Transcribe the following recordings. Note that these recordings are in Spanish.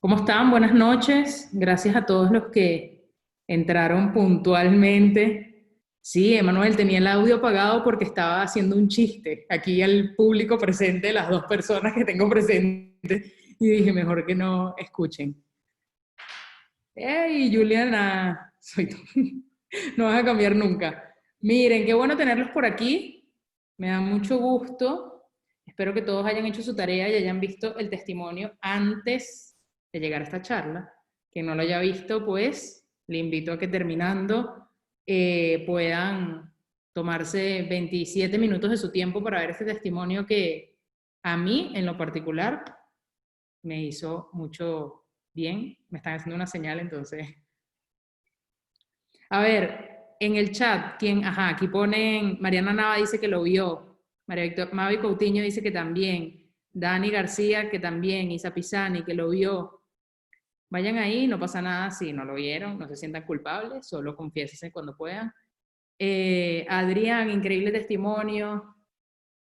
¿Cómo están? Buenas noches. Gracias a todos los que entraron puntualmente. Sí, Emanuel tenía el audio apagado porque estaba haciendo un chiste aquí al público presente, las dos personas que tengo presentes, y dije, mejor que no escuchen. ¡Hey, Juliana! Soy tú. No vas a cambiar nunca. Miren, qué bueno tenerlos por aquí. Me da mucho gusto. Espero que todos hayan hecho su tarea y hayan visto el testimonio antes de llegar a esta charla. Quien no lo haya visto, pues le invito a que terminando puedan tomarse 27 minutos de su tiempo para ver este testimonio que a mí, en lo particular, me hizo mucho bien. Me están haciendo una señal, entonces a ver, en el chat, aquí ponen, Mariana Nava dice que lo vio, Mavi Coutinho dice que también, Dani García que también, Isa Pisani que lo vio. Vayan ahí, no pasa nada si no lo vieron, no se sientan culpables, solo confiésense cuando puedan. Adrián, increíble testimonio.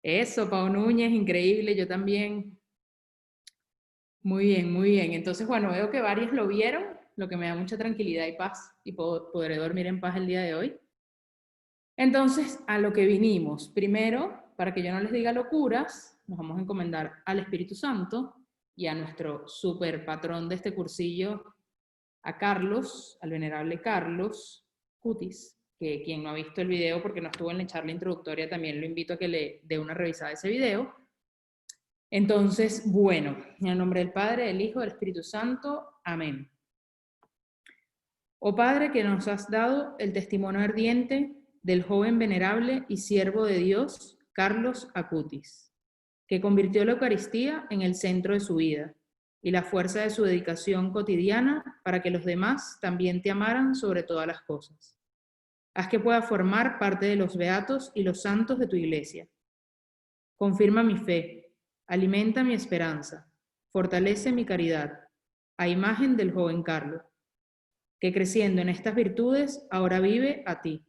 Eso, Pau Núñez, increíble, yo también. Muy bien, muy bien. Entonces, bueno, veo que varios lo vieron, lo que me da mucha tranquilidad y paz, y podré dormir en paz el día de hoy. Entonces, a lo que vinimos. Primero, para que yo no les diga locuras, nos vamos a encomendar al Espíritu Santo y a nuestro super patrón de este cursillo, a Carlos, al venerable Carlos Cutis, que quien no ha visto el video porque no estuvo en la charla introductoria, también lo invito a que le dé una revisada a ese video. Entonces, bueno, en el nombre del Padre, del Hijo, del Espíritu Santo. Amén. Oh Padre, que nos has dado el testimonio ardiente del joven venerable y siervo de Dios, Carlos Acutis, que convirtió la Eucaristía en el centro de su vida y la fuerza de su dedicación cotidiana para que los demás también te amaran sobre todas las cosas. Haz que pueda formar parte de los beatos y los santos de tu iglesia. Confirma mi fe, alimenta mi esperanza, fortalece mi caridad, a imagen del joven Carlos, que creciendo en estas virtudes ahora vive a ti.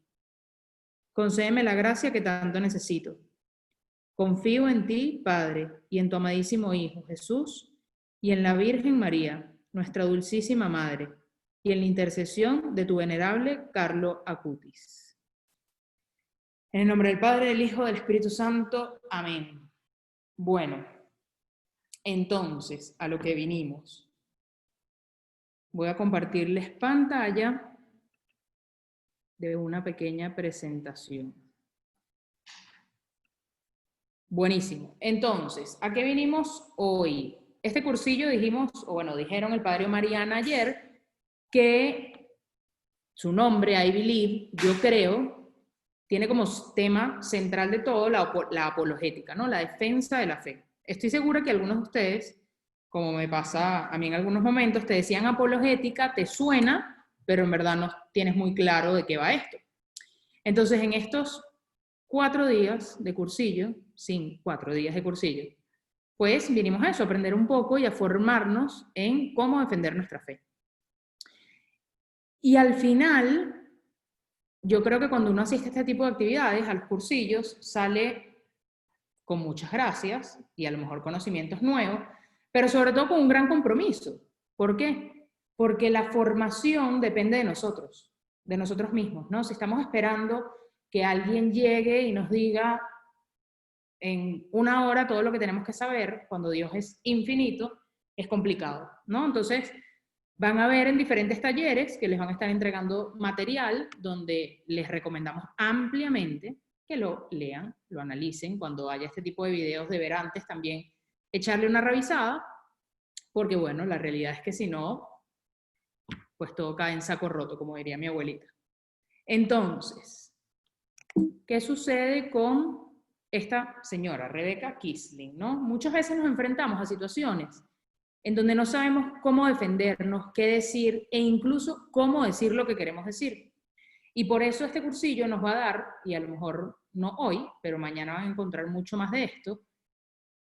Concédeme la gracia que tanto necesito. Confío en ti, Padre, y en tu amadísimo Hijo, Jesús, y en la Virgen María, nuestra dulcísima Madre, y en la intercesión de tu venerable Carlo Acutis. En el nombre del Padre, del Hijo, del Espíritu Santo. Amén. Bueno, entonces, a lo que vinimos. Voy a compartirles pantalla de una pequeña presentación. Buenísimo. Entonces, ¿a qué vinimos hoy? Este cursillo dijimos, o bueno, dijeron el padre Mariana ayer, que su nombre, I believe, yo creo, tiene como tema central de todo la apologética, ¿no? La defensa de la fe. Estoy segura que algunos de ustedes, como me pasa a mí en algunos momentos, te decían apologética, te suena, pero en verdad no tienes muy claro de qué va esto. Entonces, en estos 4 días de cursillo, 4 días de cursillo, pues vinimos a eso, a aprender un poco y a formarnos en cómo defender nuestra fe. Y al final, yo creo que cuando uno asiste a este tipo de actividades, a los cursillos, sale con muchas gracias y a lo mejor conocimientos nuevos, pero sobre todo con un gran compromiso. ¿Por qué? Porque la formación depende de nosotros mismos, ¿no? Si estamos esperando que alguien llegue y nos diga en una hora todo lo que tenemos que saber, cuando Dios es infinito, es complicado, ¿no? Entonces, van a ver en diferentes talleres que les van a estar entregando material donde les recomendamos ampliamente que lo lean, lo analicen. Cuando haya este tipo de videos de ver antes también, echarle una revisada, porque bueno, la realidad es que si no, pues todo cae en saco roto, como diría mi abuelita. Entonces, ¿qué sucede con esta señora, Rebecca Kisling, ¿no? Muchas veces nos enfrentamos a situaciones en donde no sabemos cómo defendernos, qué decir e incluso cómo decir lo que queremos decir. Y por eso este cursillo nos va a dar, y a lo mejor no hoy, pero mañana van a encontrar mucho más de esto,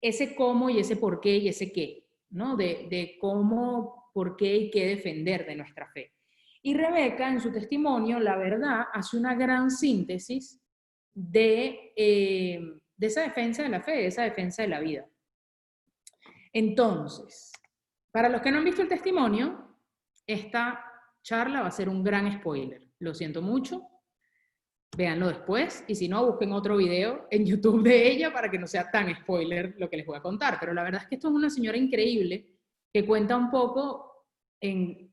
ese cómo y ese por qué y ese qué, ¿no? De cómo, por qué y qué defender de nuestra fe. Y Rebeca, en su testimonio, la verdad, hace una gran síntesis de esa defensa de la fe, de esa defensa de la vida. Entonces, Para los que no han visto el testimonio, esta charla va a ser un gran spoiler. Lo siento mucho. Véanlo después, y si no, busquen otro video en YouTube de ella para que no sea tan spoiler lo que les voy a contar. Pero la verdad es que esto es una señora increíble que cuenta un poco, en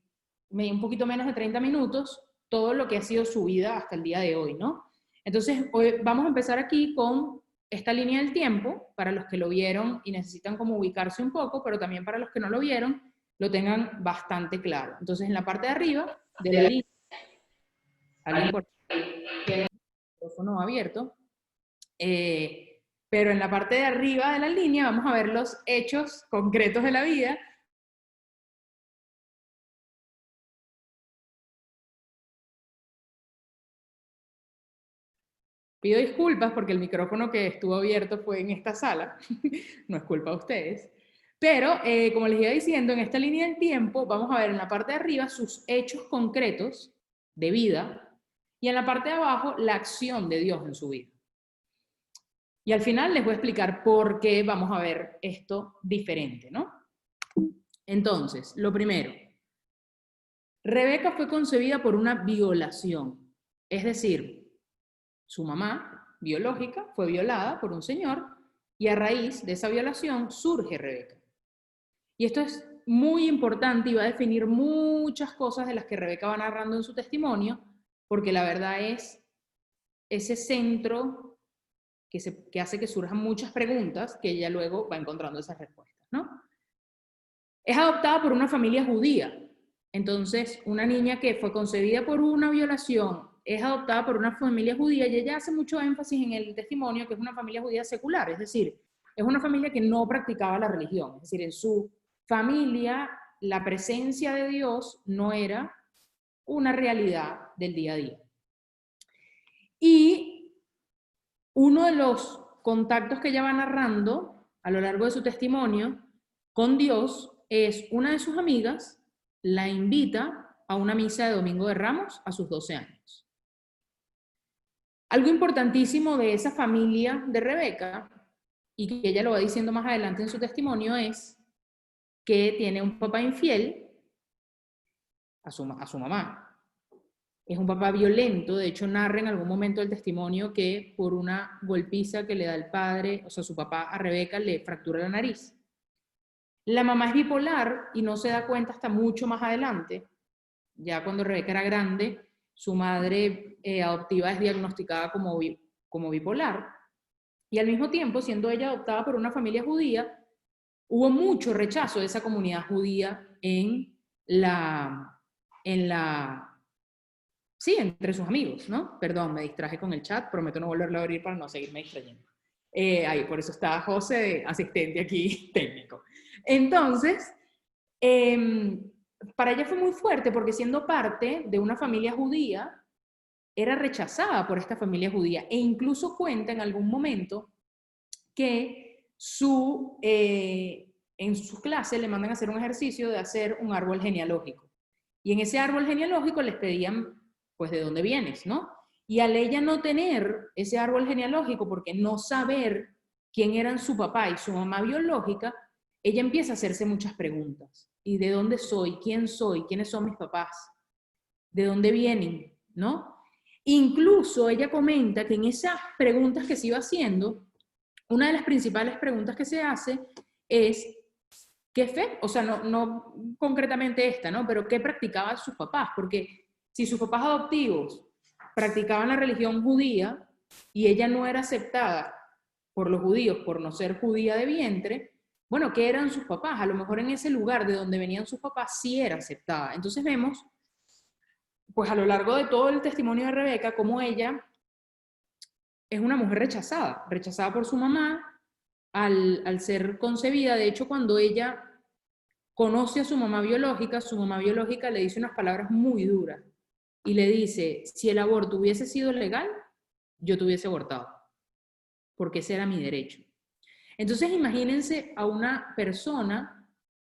un poquito menos de 30 minutos, todo lo que ha sido su vida hasta el día de hoy, ¿no? Entonces, hoy vamos a empezar aquí con esta línea del tiempo, para los que lo vieron y necesitan como ubicarse un poco, pero también para los que no lo vieron, lo tengan bastante claro. Entonces, en la parte de arriba de la línea, alguien por el micrófono abierto, pero en la parte de arriba de la línea vamos a ver los hechos concretos de la vida. Pido disculpas porque el micrófono que estuvo abierto fue en esta sala, no es culpa de ustedes. Pero, como les iba diciendo, en esta línea del tiempo vamos a ver en la parte de arriba sus hechos concretos de vida y en la parte de abajo la acción de Dios en su vida. Y al final les voy a explicar por qué vamos a ver esto diferente, ¿no? Entonces, lo primero, Rebeca fue concebida por una violación, es decir, su mamá biológica fue violada por un señor y a raíz de esa violación surge Rebeca. Y esto es muy importante y va a definir muchas cosas de las que Rebeca va narrando en su testimonio, porque la verdad es ese centro que hace que surjan muchas preguntas que ella luego va encontrando esas respuestas, ¿no? Es adoptada por una familia judía. Entonces, una niña que fue concebida por una violación es adoptada por una familia judía y ella hace mucho énfasis en el testimonio que es una familia judía secular, es decir, es una familia que no practicaba la religión, es decir, en su familia la presencia de Dios no era una realidad del día a día. Y uno de los contactos que ella va narrando a lo largo de su testimonio con Dios es una de sus amigas la invita a una misa de Domingo de Ramos a sus 12 años. Algo importantísimo de esa familia de Rebeca, y que ella lo va diciendo más adelante en su testimonio, es que tiene un papá infiel a su mamá. Es un papá violento, de hecho narra en algún momento del testimonio que por una golpiza que le da el padre, o sea, su papá a Rebeca, le fractura la nariz. La mamá es bipolar y no se da cuenta hasta mucho más adelante. Ya cuando Rebeca era grande, su madre adoptiva es diagnosticada como bipolar. Y al mismo tiempo, siendo ella adoptada por una familia judía, hubo mucho rechazo de esa comunidad judía sí, entre sus amigos, ¿no? Perdón, me distraje con el chat, prometo no volverlo a abrir para no seguirme distrayendo. Ahí, por eso está José, asistente aquí, técnico. Entonces, para ella fue muy fuerte porque siendo parte de una familia judía, era rechazada por esta familia judía e incluso cuenta en algún momento que en su clase le mandan a hacer un ejercicio de hacer un árbol genealógico. Y en ese árbol genealógico les pedían, pues, ¿de dónde vienes, no? Y al ella no tener ese árbol genealógico, porque no saber quién eran su papá y su mamá biológica, ella empieza a hacerse muchas preguntas. ¿Y de dónde soy? ¿Quién soy? ¿Quiénes son mis papás? ¿De dónde vienen? ¿No? Incluso ella comenta que en esas preguntas que se iba haciendo, una de las principales preguntas que se hace es ¿qué fe? O sea, no concretamente esta, ¿no? Pero ¿qué practicaban sus papás? Porque si sus papás adoptivos practicaban la religión judía y ella no era aceptada por los judíos por no ser judía de vientre, bueno, ¿qué eran sus papás? A lo mejor en ese lugar de donde venían sus papás sí era aceptada. Entonces vemos, pues a lo largo de todo el testimonio de Rebeca, cómo ella es una mujer rechazada por su mamá al ser concebida. De hecho, cuando ella conoce a su mamá biológica le dice unas palabras muy duras y le dice, si el aborto hubiese sido legal, yo te hubiese abortado, porque ese era mi derecho. Entonces imagínense a una persona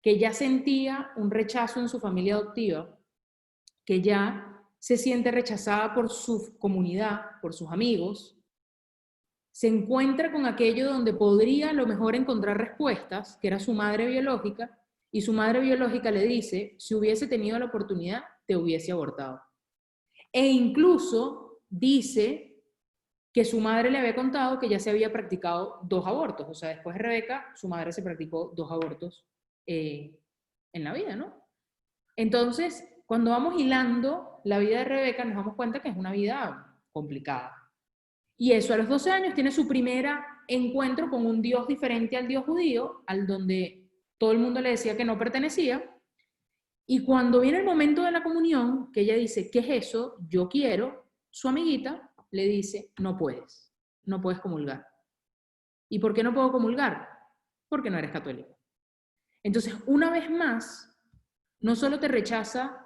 que ya sentía un rechazo en su familia adoptiva, que ya se siente rechazada por su comunidad, por sus amigos, se encuentra con aquello donde podría a lo mejor encontrar respuestas, que era su madre biológica, Y su madre biológica le dice, si hubiese tenido la oportunidad, te hubiese abortado. E incluso dice que su madre le había contado que ya se había practicado 2 abortos. O sea, después de Rebeca, su madre se practicó 2 abortos en la vida, ¿no? Entonces, cuando vamos hilando la vida de Rebeca, nos damos cuenta que es una vida complicada. Y eso, a los 12 años, tiene su primer encuentro con un Dios diferente al Dios judío, al donde todo el mundo le decía que no pertenecía. Y cuando viene el momento de la comunión, que ella dice, ¿qué es eso? Yo quiero, su amiguita le dice, no puedes comulgar. ¿Y por qué no puedo comulgar? Porque no eres católico. Entonces, una vez más, no solo te rechaza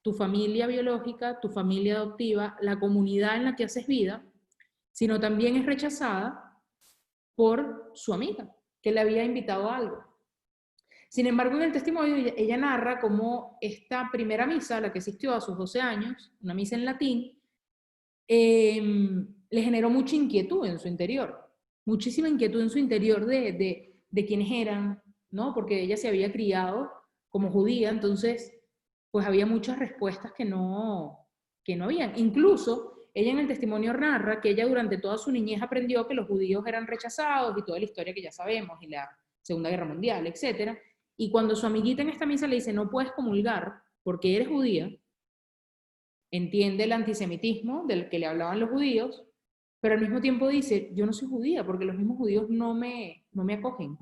tu familia biológica, tu familia adoptiva, la comunidad en la que haces vida, sino también es rechazada por su amiga, que le había invitado a algo. Sin embargo, en el testimonio ella narra cómo esta primera misa, la que asistió a sus 12 años, una misa en latín, le generó mucha inquietud en su interior, muchísima inquietud en su interior de quiénes eran, ¿no? Porque ella se había criado como judía, entonces pues había muchas respuestas que no habían. Incluso ella en el testimonio narra que ella durante toda su niñez aprendió que los judíos eran rechazados y toda la historia que ya sabemos, y la Segunda Guerra Mundial, etc. Y cuando su amiguita en esta misa le dice, no puedes comulgar porque eres judía, entiende el antisemitismo del que le hablaban los judíos, pero al mismo tiempo dice, yo no soy judía porque los mismos judíos no me acogen.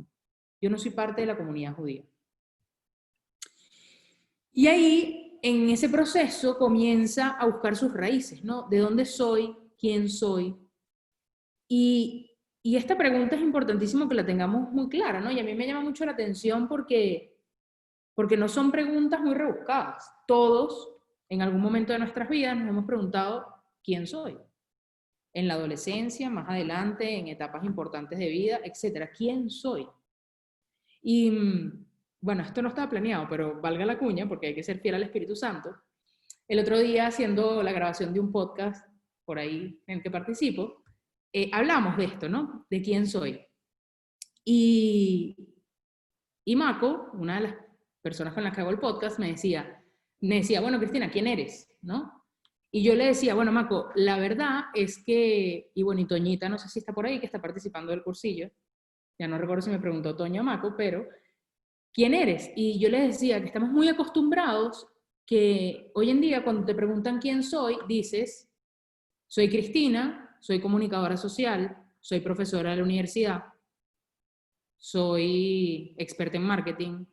Yo no soy parte de la comunidad judía. Y ahí, en ese proceso, comienza a buscar sus raíces, ¿no? ¿De dónde soy? ¿Quién soy? Y esta pregunta es importantísimo que la tengamos muy clara, ¿no? Y a mí me llama mucho la atención porque no son preguntas muy rebuscadas. Todos, en algún momento de nuestras vidas, nos hemos preguntado, ¿quién soy? En la adolescencia, más adelante, en etapas importantes de vida, etcétera. ¿Quién soy? Y bueno, esto no estaba planeado, pero valga la cuña, porque hay que ser fiel al Espíritu Santo. El otro día, haciendo la grabación de un podcast, por ahí en el que participo, hablamos de esto, ¿no? De quién soy. Y Mako, una de las personas con las que hago el podcast, me decía, bueno, Cristina, ¿quién eres? ¿No? Y yo le decía, bueno, Mako, la verdad es que, y bueno, y Toñita, no sé si está por ahí, que está participando del cursillo, ya no recuerdo si me preguntó Toña o Mako, pero ¿quién eres? Y yo les decía que estamos muy acostumbrados que hoy en día cuando te preguntan quién soy, dices, soy Cristina, soy comunicadora social, soy profesora de la universidad, soy experta en marketing,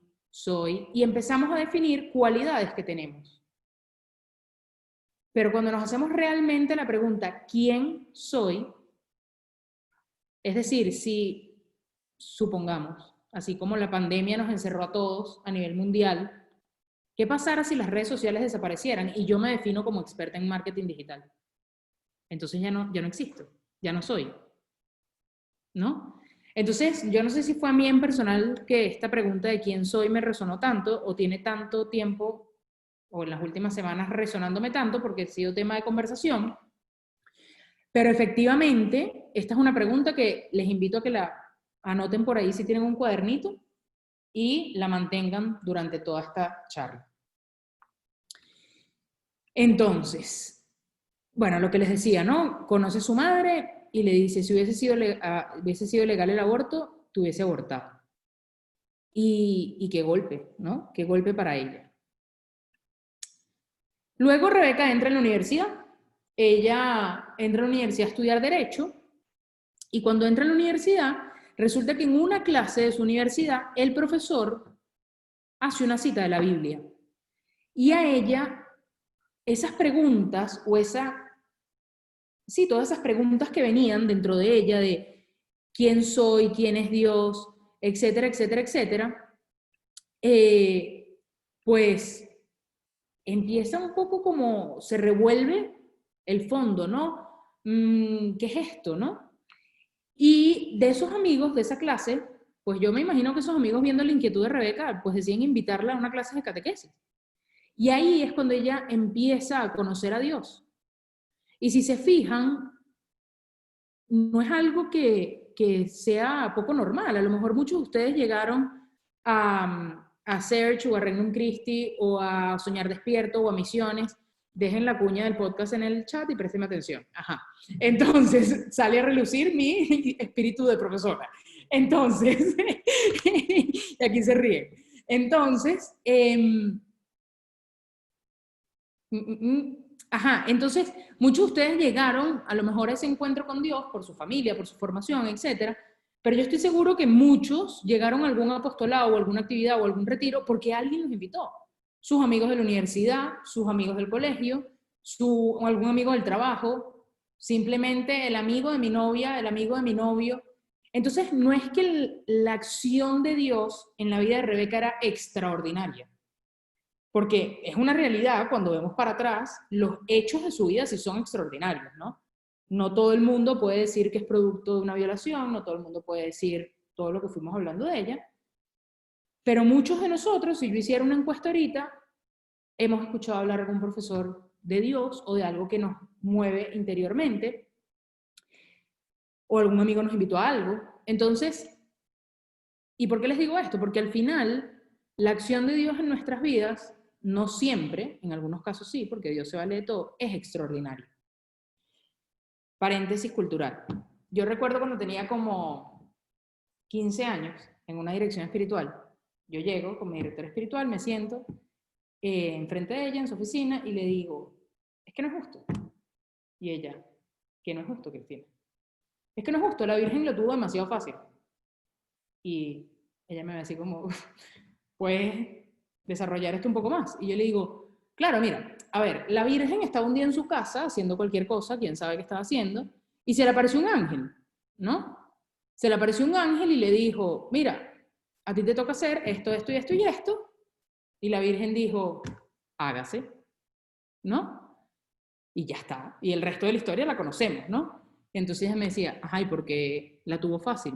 y empezamos a definir cualidades que tenemos. Pero cuando nos hacemos realmente la pregunta, ¿quién soy? Es decir, si supongamos, así como la pandemia nos encerró a todos a nivel mundial, ¿qué pasara si las redes sociales desaparecieran y yo me defino como experta en marketing digital? Entonces ya no existo, ya no soy, ¿no? Entonces, yo no sé si fue a mí en personal que esta pregunta de quién soy me resonó tanto o tiene tanto tiempo o en las últimas semanas resonándome tanto porque ha sido tema de conversación, pero efectivamente esta es una pregunta que les invito a que la anoten por ahí si tienen un cuadernito y la mantengan durante toda esta charla. Entonces, bueno, lo que les decía, ¿no? Conoce a su madre y le dice, si hubiese sido legal el aborto, te hubiese abortado. Y qué golpe, ¿no? Qué golpe para ella. Luego Rebeca entra en la universidad. Ella entra a la universidad a estudiar Derecho y cuando entra a la universidad, resulta que en una clase de su universidad, el profesor hace una cita de la Biblia. Y a ella, esas preguntas o sí, todas esas preguntas que venían dentro de ella de quién soy, quién es Dios, etcétera, etcétera, etcétera, pues empieza un poco como se revuelve el fondo, ¿no? ¿Qué es esto, no? Y de esos amigos de esa clase, pues yo me imagino que esos amigos viendo la inquietud de Rebeca, pues deciden invitarla a una clase de catequesis. Y ahí es cuando ella empieza a conocer a Dios. Y si se fijan, no es algo que sea poco normal. A lo mejor muchos de ustedes llegaron a a Search o a Regnum Christi o a Soñar Despierto o a Misiones, dejen la cuña del podcast en el chat y presten atención. Ajá. Entonces, sale a relucir mi espíritu de profesora. Entonces, y aquí se ríe. Entonces, ajá, entonces muchos de ustedes llegaron a lo mejor a ese encuentro con Dios por su familia, por su formación, etcétera, pero yo estoy seguro que muchos llegaron a algún apostolado o alguna actividad o algún retiro porque alguien los invitó. Sus amigos de la universidad, sus amigos del colegio, algún amigo del trabajo, simplemente el amigo de mi novia, el amigo de mi novio. Entonces, no es que la acción de Dios en la vida de Rebeca era extraordinaria, porque es una realidad cuando vemos para atrás, los hechos de su vida sí son extraordinarios, ¿no? No todo el mundo puede decir que es producto de una violación, no todo el mundo puede decir todo lo que fuimos hablando de ella, pero muchos de nosotros, si yo hiciera una encuesta ahorita, hemos escuchado hablar de algún profesor de Dios o de algo que nos mueve interiormente, o algún amigo nos invitó a algo. Entonces, ¿y por qué les digo esto? Porque al final, la acción de Dios en nuestras vidas, no siempre, en algunos casos sí, porque Dios se vale de todo, es extraordinario. Paréntesis cultural. Yo recuerdo cuando tenía como 15 años en una dirección espiritual. Yo llego con mi directora espiritual, me siento enfrente de ella en su oficina y le digo, es que no es justo. Y ella, que no es justo, Cristina. Es que no es justo, la Virgen lo tuvo demasiado fácil. Y ella me ve así como, puedes desarrollar esto un poco más. Y yo le digo, claro, mira, a ver, la Virgen estaba un día en su casa haciendo cualquier cosa, quién sabe qué estaba haciendo, y se le apareció un ángel, ¿no? Se le apareció un ángel y le dijo, mira, a ti te toca hacer esto, esto y esto y esto. Y la Virgen dijo, hágase, ¿no? Y ya está. Y el resto de la historia la conocemos, ¿no? Y entonces ella me decía, ajá, ¿y por qué la tuvo fácil?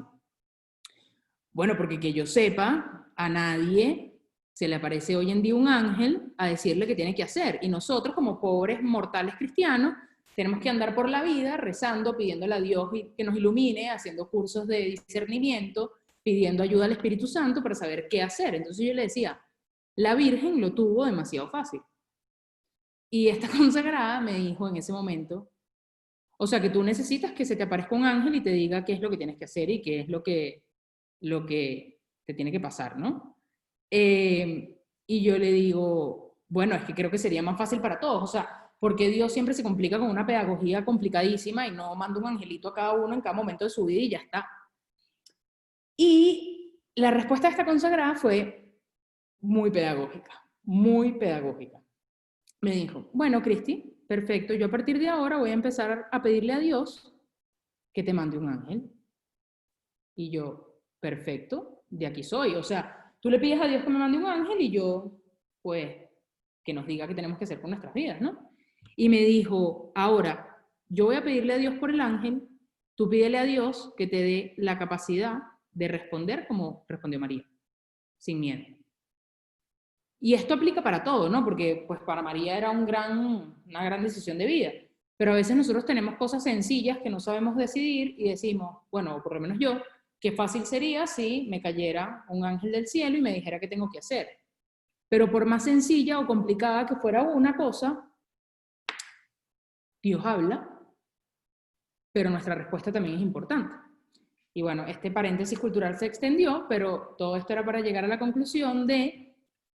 Bueno, porque que yo sepa, a nadie se le aparece hoy en día un ángel a decirle qué tiene que hacer. Y nosotros, como pobres mortales cristianos, tenemos que andar por la vida rezando, pidiéndole a Dios que nos ilumine, haciendo cursos de discernimiento, pidiendo ayuda al Espíritu Santo para saber qué hacer. Entonces yo le decía, la Virgen lo tuvo demasiado fácil. Y esta consagrada me dijo en ese momento, o sea, que tú necesitas que se te aparezca un ángel y te diga qué es lo que tienes que hacer y qué es lo que te tiene que pasar, ¿no? Y yo le digo, bueno, es que creo que sería más fácil para todos, o sea, porque Dios siempre se complica con una pedagogía complicadísima y no manda un angelito a cada uno en cada momento de su vida y ya está. Y la respuesta de esta consagrada fue muy pedagógica, muy pedagógica. Me dijo, bueno, Cristi, perfecto, yo a partir de ahora voy a empezar a pedirle a Dios que te mande un ángel. Y yo, perfecto, de aquí soy. O sea, tú le pides a Dios que me mande un ángel y yo, pues, que nos diga qué tenemos que hacer con nuestras vidas, ¿no? Y me dijo, ahora, yo voy a pedirle a Dios por el ángel, tú pídele a Dios que te dé la capacidad de responder como respondió María, sin miedo. Y esto aplica para todo, ¿no? Porque pues para María era una gran decisión de vida. Pero a veces nosotros tenemos cosas sencillas que no sabemos decidir y decimos, bueno, por lo menos yo, qué fácil sería si me cayera un ángel del cielo y me dijera qué tengo que hacer. Pero por más sencilla o complicada que fuera una cosa, Dios habla, pero nuestra respuesta también es importante. Y bueno, este paréntesis cultural se extendió, pero todo esto era para llegar a la conclusión de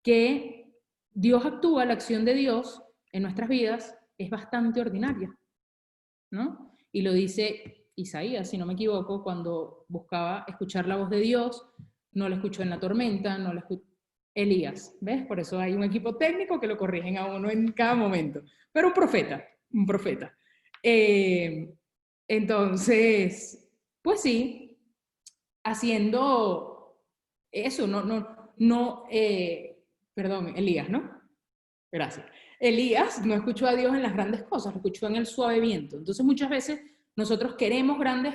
que Dios actúa, la acción de Dios en nuestras vidas es bastante ordinaria, ¿no? Y lo dice Isaías, si no me equivoco, cuando buscaba escuchar la voz de Dios, no la escuchó en la tormenta, no la escuchó Elías, ¿ves? Por eso hay un equipo técnico que lo corrigen a uno en cada momento. Pero un profeta, un profeta. Entonces, pues sí, haciendo eso, perdón, Elías, ¿no? Gracias. Elías no escuchó a Dios en las grandes cosas, lo escuchó en el suave viento. Entonces muchas veces nosotros queremos grandes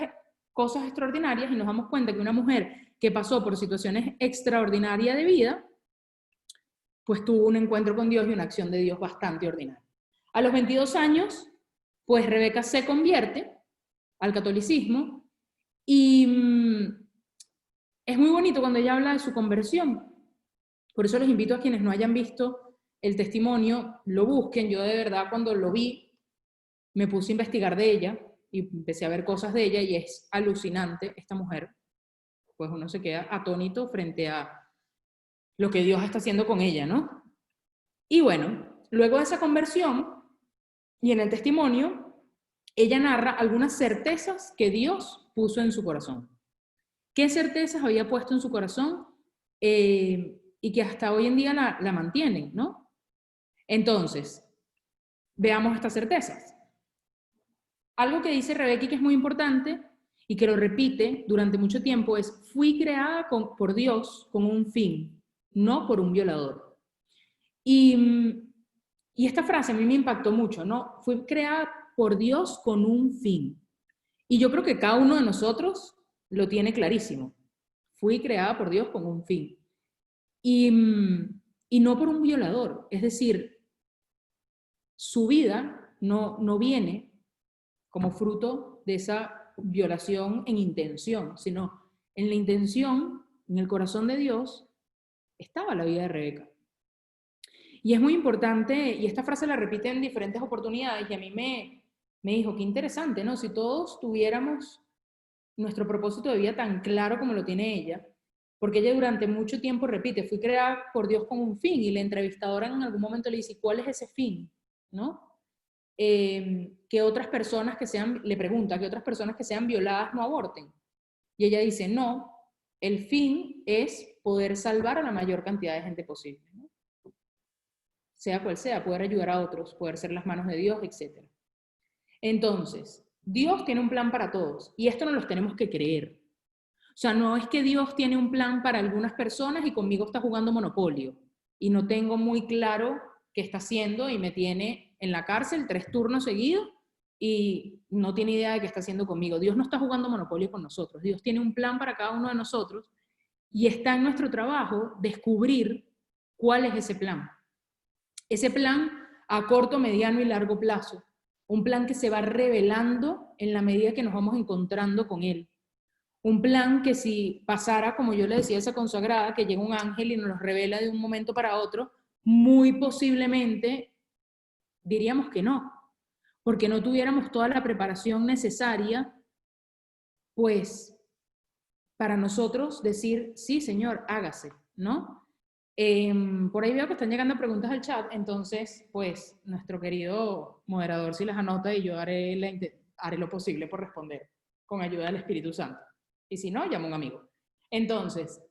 cosas extraordinarias y nos damos cuenta que una mujer que pasó por situaciones extraordinarias de vida, pues tuvo un encuentro con Dios y una acción de Dios bastante ordinaria. A los 22 años, pues Rebeca se convierte al catolicismo y es muy bonito cuando ella habla de su conversión, Por eso les invito a quienes no hayan visto el testimonio, lo busquen. Yo de verdad cuando lo vi, me puse a investigar de ella y empecé a ver cosas de ella y es alucinante esta mujer. Pues uno se queda atónito frente a lo que Dios está haciendo con ella, ¿no? Y bueno, luego de esa conversión y en el testimonio, ella narra algunas certezas que Dios puso en su corazón. ¿Qué certezas había puesto en su corazón? Y que hasta hoy en día la mantienen, ¿no? Entonces, veamos estas certezas. Algo que dice Rebeca que es muy importante y que lo repite durante mucho tiempo es: fui creada por Dios con un fin, no por un violador. Y esta frase a mí me impactó mucho, ¿no? Fui creada por Dios con un fin. Y yo creo que cada uno de nosotros lo tiene clarísimo. Fui creada por Dios con un fin. Y no por un violador. Es decir, su vida no viene como fruto de esa violación en intención, sino en la intención, en el corazón de Dios, estaba la vida de Rebeca. Y es muy importante, y esta frase la repite en diferentes oportunidades, y a mí me dijo, qué interesante, ¿no? Si todos tuviéramos nuestro propósito de vida tan claro como lo tiene ella, porque ella durante mucho tiempo repite, fui creada por Dios con un fin, y la entrevistadora en algún momento le dice, ¿cuál es ese fin? ¿No? Que otras personas que sean, le pregunta, que otras personas que sean violadas no aborten. Y ella dice, no, el fin es poder salvar a la mayor cantidad de gente posible, ¿no? Sea cual sea, poder ayudar a otros, poder ser las manos de Dios, etc. Entonces, Dios tiene un plan para todos, y esto no los tenemos que creer. O sea, no es que Dios tiene un plan para algunas personas y conmigo está jugando Monopolio, y no tengo muy claro qué está haciendo y me tiene en la cárcel 3 turnos seguidos y no tiene idea de qué está haciendo conmigo. Dios no está jugando Monopolio con nosotros. Dios tiene un plan para cada uno de nosotros y está en nuestro trabajo descubrir cuál es ese plan. Ese plan a corto, mediano y largo plazo. Un plan que se va revelando en la medida que nos vamos encontrando con él. Un plan que si pasara, como yo le decía a esa consagrada, que llega un ángel y nos lo revela de un momento para otro, muy posiblemente diríamos que no, porque no tuviéramos toda la preparación necesaria, pues, para nosotros decir, sí, Señor, hágase, ¿no? Por ahí veo que están llegando preguntas al chat, entonces, pues, nuestro querido moderador si las anota y yo haré lo posible por responder con ayuda del Espíritu Santo. Y si no, llamo a un amigo. Entonces,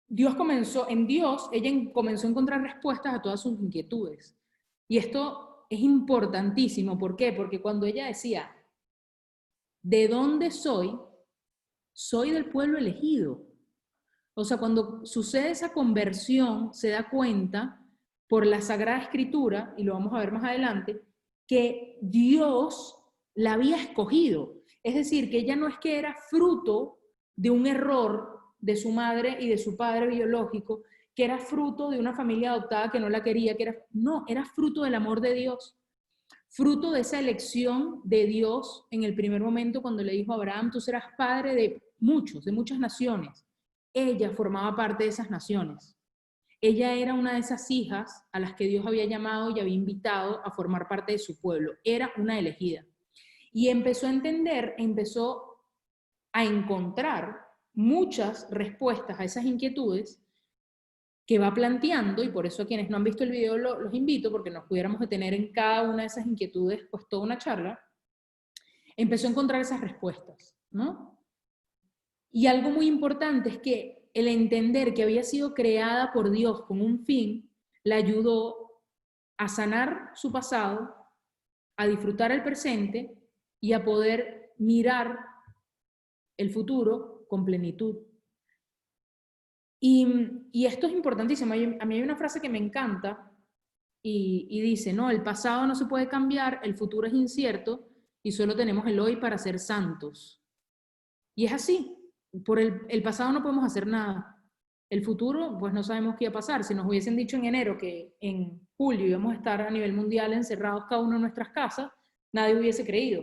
Dios comenzó a encontrar respuestas a todas sus inquietudes. Y esto es importantísimo. ¿Por qué? Porque cuando ella decía, ¿de dónde soy? Soy del pueblo elegido. O sea, cuando sucede esa conversión, se da cuenta por la Sagrada Escritura, y lo vamos a ver más adelante, que Dios la había escogido. Es decir, que ella no es que era fruto de un error de su madre y de su padre biológico, que era fruto de una familia adoptada que no la quería, no, era fruto del amor de Dios, fruto de esa elección de Dios en el primer momento cuando le dijo a Abraham, tú serás padre de muchas naciones. Ella formaba parte de esas naciones. Ella era una de esas hijas a las que Dios había llamado y había invitado a formar parte de su pueblo. Era una elegida. Y empezó a entender, empezó a encontrar muchas respuestas a esas inquietudes que va planteando, y por eso a quienes no han visto el video los invito, porque nos pudiéramos detener en cada una de esas inquietudes, pues toda una charla, empezó a encontrar esas respuestas, ¿no? Y algo muy importante es que el entender que había sido creada por Dios con un fin, la ayudó a sanar su pasado, a disfrutar el presente y a poder mirar el futuro con plenitud. Y esto es importantísimo. A mí hay una frase que me encanta y dice, no, el pasado no se puede cambiar, el futuro es incierto y solo tenemos el hoy para ser santos. Y es así. Por el pasado no podemos hacer nada. El futuro, pues no sabemos qué va a pasar. Si nos hubiesen dicho en enero que en julio íbamos a estar a nivel mundial encerrados cada uno en nuestras casas, nadie hubiese creído.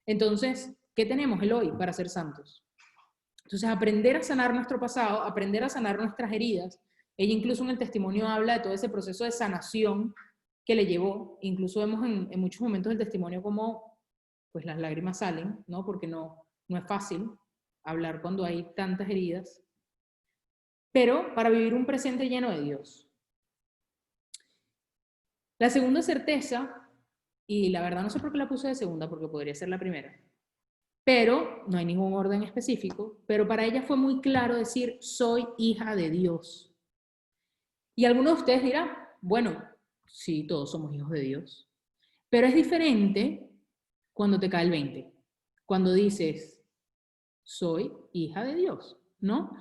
Entonces, ¿qué tenemos el hoy para ser santos? Entonces, aprender a sanar nuestro pasado, aprender a sanar nuestras heridas. Ella incluso en el testimonio habla de todo ese proceso de sanación que le llevó. Incluso vemos en muchos momentos del testimonio cómo pues, las lágrimas salen, ¿no? Porque no es fácil hablar cuando hay tantas heridas. Pero para vivir un presente lleno de Dios. La segunda certeza, y la verdad no sé por qué la puse de segunda, porque podría ser la primera, pero no hay ningún orden específico, pero para ella fue muy claro decir, soy hija de Dios. Y algunos de ustedes dirán, bueno, sí, todos somos hijos de Dios, pero es diferente cuando te cae el 20, cuando dices, soy hija de Dios, ¿no?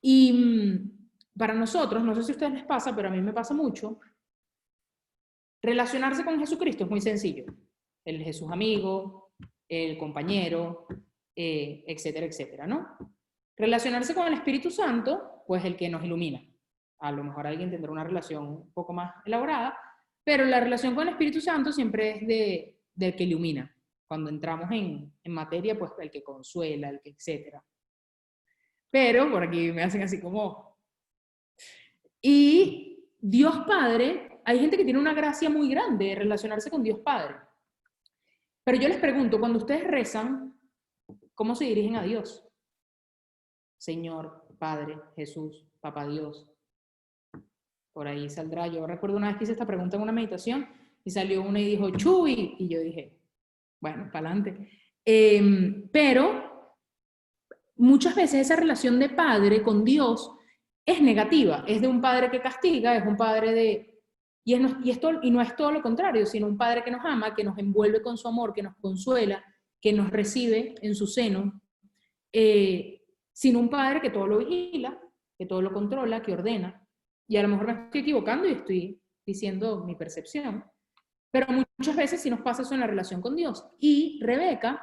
Y para nosotros, no sé si a ustedes les pasa, pero a mí me pasa mucho, relacionarse con Jesucristo es muy sencillo. El Jesús amigo, el compañero, etcétera, etcétera, ¿no? Relacionarse con el Espíritu Santo, pues el que nos ilumina. A lo mejor alguien tendrá una relación un poco más elaborada, pero la relación con el Espíritu Santo siempre es del que ilumina. Cuando entramos en materia, pues el que consuela, el que etcétera. Pero por aquí me hacen así como... Y Dios Padre, hay gente que tiene una gracia muy grande de relacionarse con Dios Padre. Pero yo les pregunto, cuando ustedes rezan, ¿cómo se dirigen a Dios? Señor, Padre, Jesús, Papá Dios. Por ahí saldrá. Yo recuerdo una vez que hice esta pregunta en una meditación y salió una y dijo, Chuy, y yo dije, bueno, para adelante. Pero muchas veces esa relación de padre con Dios es negativa, es de un padre que castiga, es un padre de... Y no es todo lo contrario, sino un padre que nos ama, que nos envuelve con su amor, que nos consuela, que nos recibe en su seno, sino un padre que todo lo vigila, que todo lo controla, que ordena. Y a lo mejor me estoy equivocando y estoy diciendo mi percepción, pero muchas veces sí nos pasa eso en la relación con Dios. Y Rebeca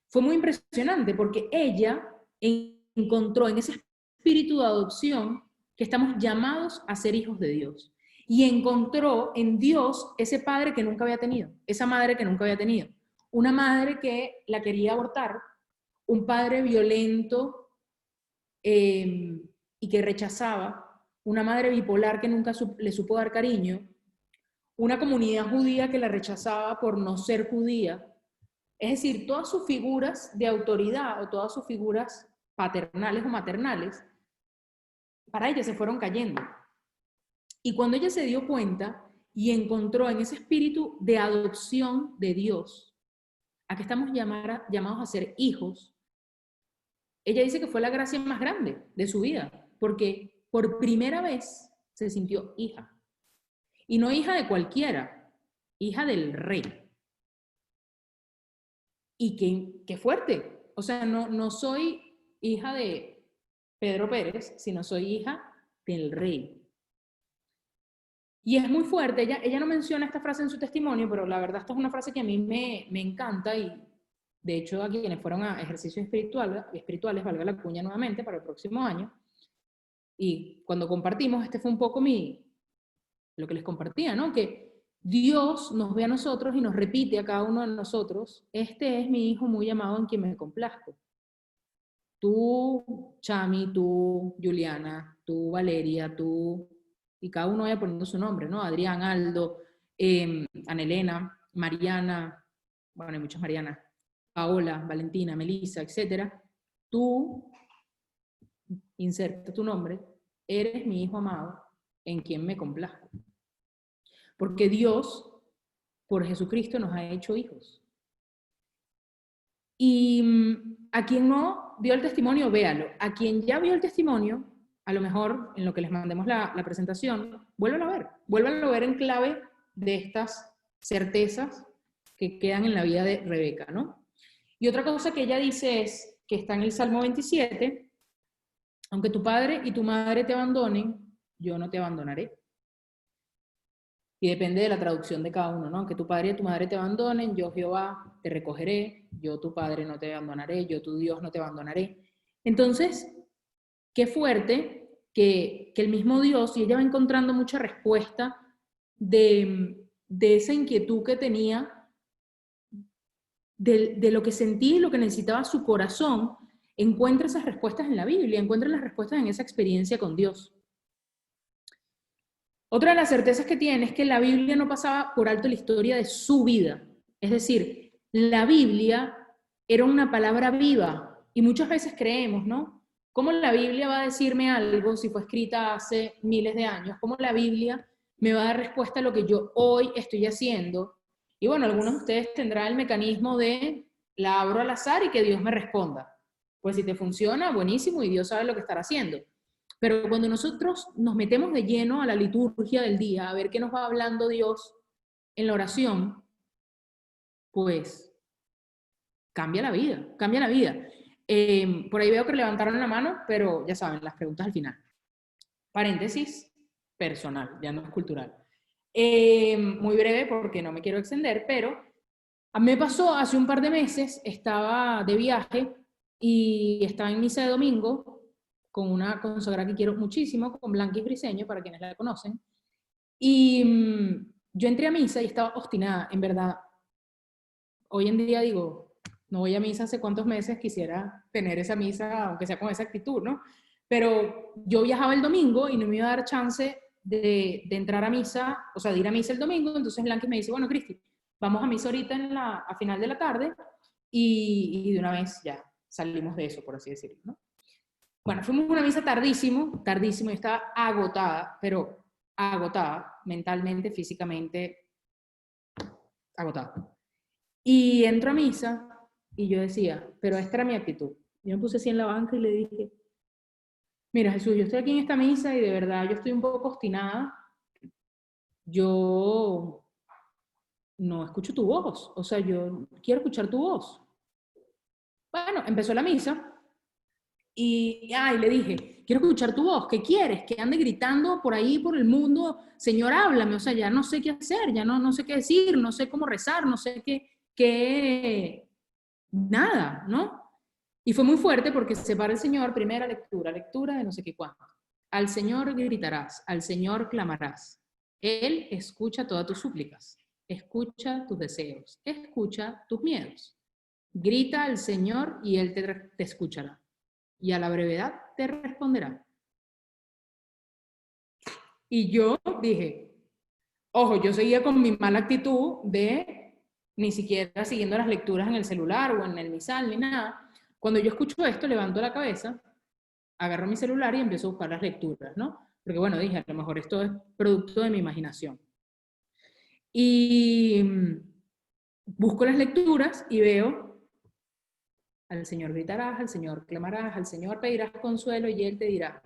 fue muy impresionante porque ella encontró en ese espíritu de adopción que estamos llamados a ser hijos de Dios. Y encontró en Dios ese padre que nunca había tenido, esa madre que nunca había tenido. Una madre que la quería abortar, un padre violento y que rechazaba, una madre bipolar que nunca le supo dar cariño, una comunidad judía que la rechazaba por no ser judía. Es decir, todas sus figuras de autoridad o todas sus figuras paternales o maternales, para ella se fueron cayendo. Y cuando ella se dio cuenta y encontró en ese espíritu de adopción de Dios, a que estamos llamados a ser hijos, ella dice que fue la gracia más grande de su vida, porque por primera vez se sintió hija. Y no hija de cualquiera, hija del rey. Y qué fuerte. O sea, no soy hija de Pedro Pérez, sino soy hija del rey. Y es muy fuerte. Ella no menciona esta frase en su testimonio, pero la verdad esta es una frase que a mí me encanta y de hecho a quienes fueron a ejercicios espirituales, valga la cuña nuevamente para el próximo año, y cuando compartimos, este fue un poco lo que les compartía, ¿no? Que Dios nos ve a nosotros y nos repite a cada uno de nosotros, este es mi hijo muy amado en quien me complazco. Tú, Chami, tú, Juliana, tú, Valeria, tú, y cada uno vaya poniendo su nombre, ¿no? Adrián, Aldo, Anelena, Mariana, bueno, hay muchas Marianas, Paola, Valentina, Melissa, etcétera. Tú, inserta tu nombre, eres mi hijo amado en quien me complazco. Porque Dios, por Jesucristo, nos ha hecho hijos. Y a quien no vio el testimonio, véalo. A quien ya vio el testimonio, a lo mejor en lo que les mandemos la presentación, vuélvanlo a ver en clave de estas certezas que quedan en la vida de Rebeca, ¿no? Y otra cosa que ella dice es que está en el Salmo 27, aunque tu padre y tu madre te abandonen, yo no te abandonaré. Y depende de la traducción de cada uno, ¿no? Aunque tu padre y tu madre te abandonen, yo Jehová te recogeré, yo tu padre no te abandonaré, yo tu Dios no te abandonaré. Entonces, qué fuerte que el mismo Dios, y ella va encontrando mucha respuesta de esa inquietud que tenía, de lo que sentía y lo que necesitaba su corazón, encuentra esas respuestas en la Biblia, encuentra las respuestas en esa experiencia con Dios. Otra de las certezas que tiene es que la Biblia no pasaba por alto la historia de su vida. Es decir, la Biblia era una palabra viva y muchas veces creemos, ¿no? ¿Cómo la Biblia va a decirme algo si fue escrita hace miles de años? ¿Cómo la Biblia me va a dar respuesta a lo que yo hoy estoy haciendo? Y bueno, algunos de ustedes tendrán el mecanismo de la abro al azar y que Dios me responda. Pues si te funciona, buenísimo, y Dios sabe lo que estará haciendo. Pero cuando nosotros nos metemos de lleno a la liturgia del día, a ver qué nos va hablando Dios en la oración, pues cambia la vida, cambia la vida. Por ahí veo que levantaron la mano, pero ya saben, las preguntas al final. Paréntesis personal, ya no es cultural. Muy breve porque no me quiero extender, pero a mí me pasó hace un par de meses, estaba de viaje y estaba en misa de domingo con una consagrada que quiero muchísimo, con Blanquis Briceño, para quienes la conocen, y yo entré a misa y estaba obstinada, en verdad. Hoy en día digo, no voy a misa hace cuántos meses, quisiera tener esa misa, aunque sea con esa actitud, ¿no? Pero yo viajaba el domingo y no me iba a dar chance de entrar a misa, o sea, de ir a misa el domingo, entonces Blanquis me dice, bueno, Cristi, vamos a misa ahorita a final de la tarde y de una vez ya salimos de eso, por así decirlo, ¿no? Bueno, fuimos a una misa tardísimo, tardísimo, y estaba agotada, pero agotada, mentalmente, físicamente, agotada. Y entro a misa y yo decía, pero esta era mi actitud. Yo me puse así en la banca y le dije, mira Jesús, yo estoy aquí en esta misa y de verdad yo estoy un poco obstinada. Yo no escucho tu voz, o sea, yo quiero escuchar tu voz. Bueno, empezó la misa y le dije, quiero escuchar tu voz, ¿qué quieres? Que ande gritando por ahí, por el mundo, Señor, háblame, o sea, ya no sé qué hacer, ya no sé qué decir, no sé cómo rezar, no sé nada, ¿no? Y fue muy fuerte porque se para el Señor, primera lectura, lectura de no sé qué cuánto. Al Señor gritarás, al Señor clamarás. Él escucha todas tus súplicas, escucha tus deseos, escucha tus miedos. Grita al Señor y Él te escuchará. Y a la brevedad te responderá. Y yo dije, ojo, yo seguía con mi mala actitud de ni siquiera siguiendo las lecturas en el celular o en el misal ni nada. Cuando yo escucho esto, levanto la cabeza, agarro mi celular y empiezo a buscar las lecturas, ¿no? Porque bueno, dije, a lo mejor esto es producto de mi imaginación. Y busco las lecturas y veo, al Señor gritarás, al Señor clamarás, al Señor pedirás consuelo y Él te dirá,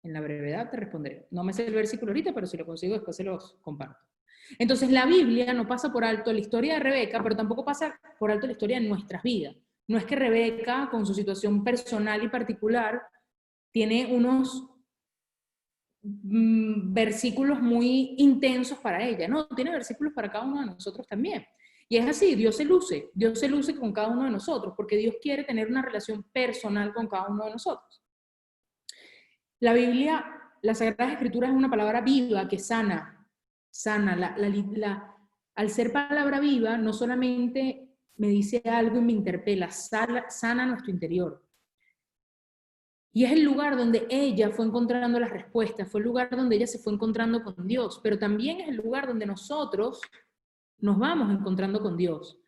en la brevedad te responderé. No me sé el versículo ahorita, pero si lo consigo después se los comparto. Entonces la Biblia no pasa por alto la historia de Rebeca, pero tampoco pasa por alto la historia de nuestras vidas. No es que Rebeca, con su situación personal y particular, tiene unos versículos muy intensos para ella, no, tiene versículos para cada uno de nosotros también. Y es así, Dios se luce con cada uno de nosotros, porque Dios quiere tener una relación personal con cada uno de nosotros. La Biblia, la Sagrada Escritura es una palabra viva que sana. Al ser palabra viva, no solamente me dice algo y me interpela, sana nuestro interior. Y es el lugar donde ella fue encontrando las respuestas, fue el lugar donde ella se fue encontrando con Dios, pero también es el lugar donde nosotros nos vamos encontrando con Dios.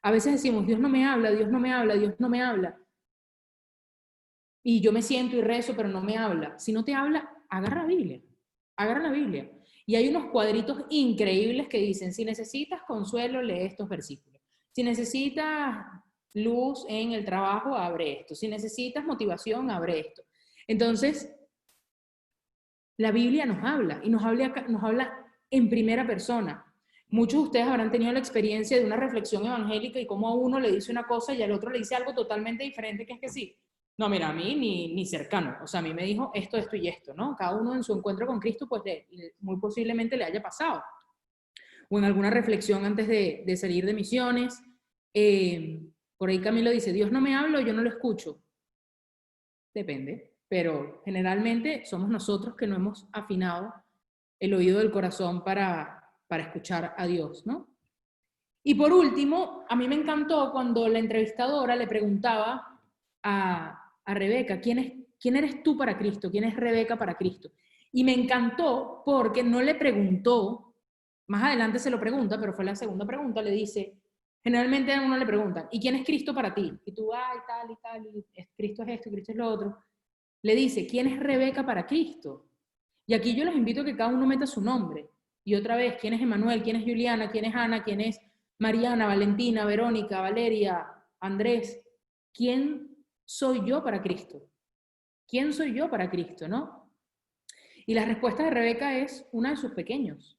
A veces decimos, Dios no me habla, Dios no me habla, Dios no me habla. Y yo me siento y rezo, pero no me habla. Si no te habla, agarra la Biblia. Agarra la Biblia. Y hay unos cuadritos increíbles que dicen, si necesitas consuelo, lee estos versículos. Si necesitas luz en el trabajo, abre esto. Si necesitas motivación, abre esto. Entonces, la Biblia nos habla y nos habla en primera persona. Muchos de ustedes habrán tenido la experiencia de una reflexión evangélica y cómo a uno le dice una cosa y al otro le dice algo totalmente diferente, que es que sí. No, mira, a mí ni cercano. O sea, a mí me dijo esto y esto, ¿no? Cada uno en su encuentro con Cristo, pues muy posiblemente le haya pasado. O en alguna reflexión antes de salir de misiones. Por ahí Camilo dice, Dios no me habla o yo no lo escucho. Depende, pero generalmente somos nosotros que no hemos afinado el oído del corazón para escuchar a Dios, ¿no? Y por último, a mí me encantó cuando la entrevistadora le preguntaba a Rebeca, ¿quién eres tú para Cristo? ¿Quién es Rebeca para Cristo? Y me encantó porque no le preguntó, más adelante se lo pregunta, pero fue la segunda pregunta, le dice, generalmente a uno le preguntan, ¿y quién es Cristo para ti? Y tú, ay, tal y tal, y Cristo es esto, Cristo es lo otro. Le dice, ¿quién es Rebeca para Cristo? Y aquí yo los invito a que cada uno meta su nombre. Y otra vez, ¿quién es Emanuel? ¿Quién es Juliana? ¿Quién es Ana? ¿Quién es Mariana, Valentina, Verónica, Valeria, Andrés? ¿Quién soy yo para Cristo? ¿Quién soy yo para Cristo, no? Y la respuesta de Rebeca es una de sus pequeños.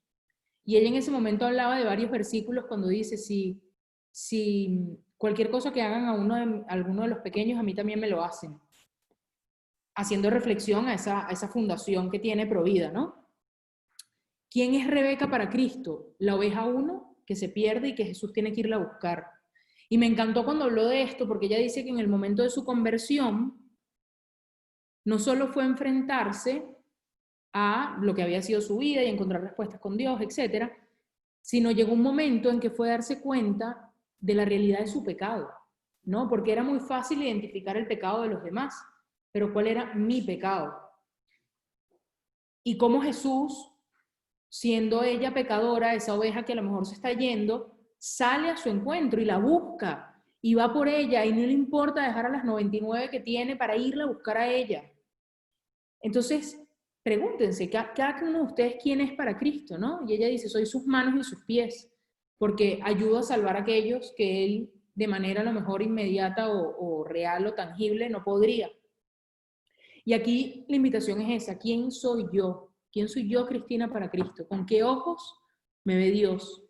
Y ella en ese momento hablaba de varios versículos cuando dice, si cualquier cosa que hagan a alguno de los pequeños, a mí también me lo hacen. Haciendo reflexión a esa fundación que tiene Provida, ¿no? ¿Quién es Rebeca para Cristo? La oveja uno que se pierde y que Jesús tiene que irla a buscar. Y me encantó cuando habló de esto, porque ella dice que en el momento de su conversión, no solo fue enfrentarse a lo que había sido su vida y encontrar respuestas con Dios, etcétera, sino llegó un momento en que fue darse cuenta de la realidad de su pecado, ¿no? Porque era muy fácil identificar el pecado de los demás, pero ¿cuál era mi pecado? Y cómo Jesús, siendo ella pecadora, esa oveja que a lo mejor se está yendo, sale a su encuentro y la busca y va por ella y no le importa dejar a las 99 que tiene para irla a buscar a ella. Entonces, pregúntense, cada uno de ustedes quién es para Cristo, ¿no? Y ella dice, soy sus manos y sus pies, porque ayuda a salvar a aquellos que Él de manera a lo mejor inmediata o real o tangible no podría. Y aquí la invitación es esa, ¿quién soy yo? ¿Quién soy yo, Cristina, para Cristo? ¿Con qué ojos me ve Dios?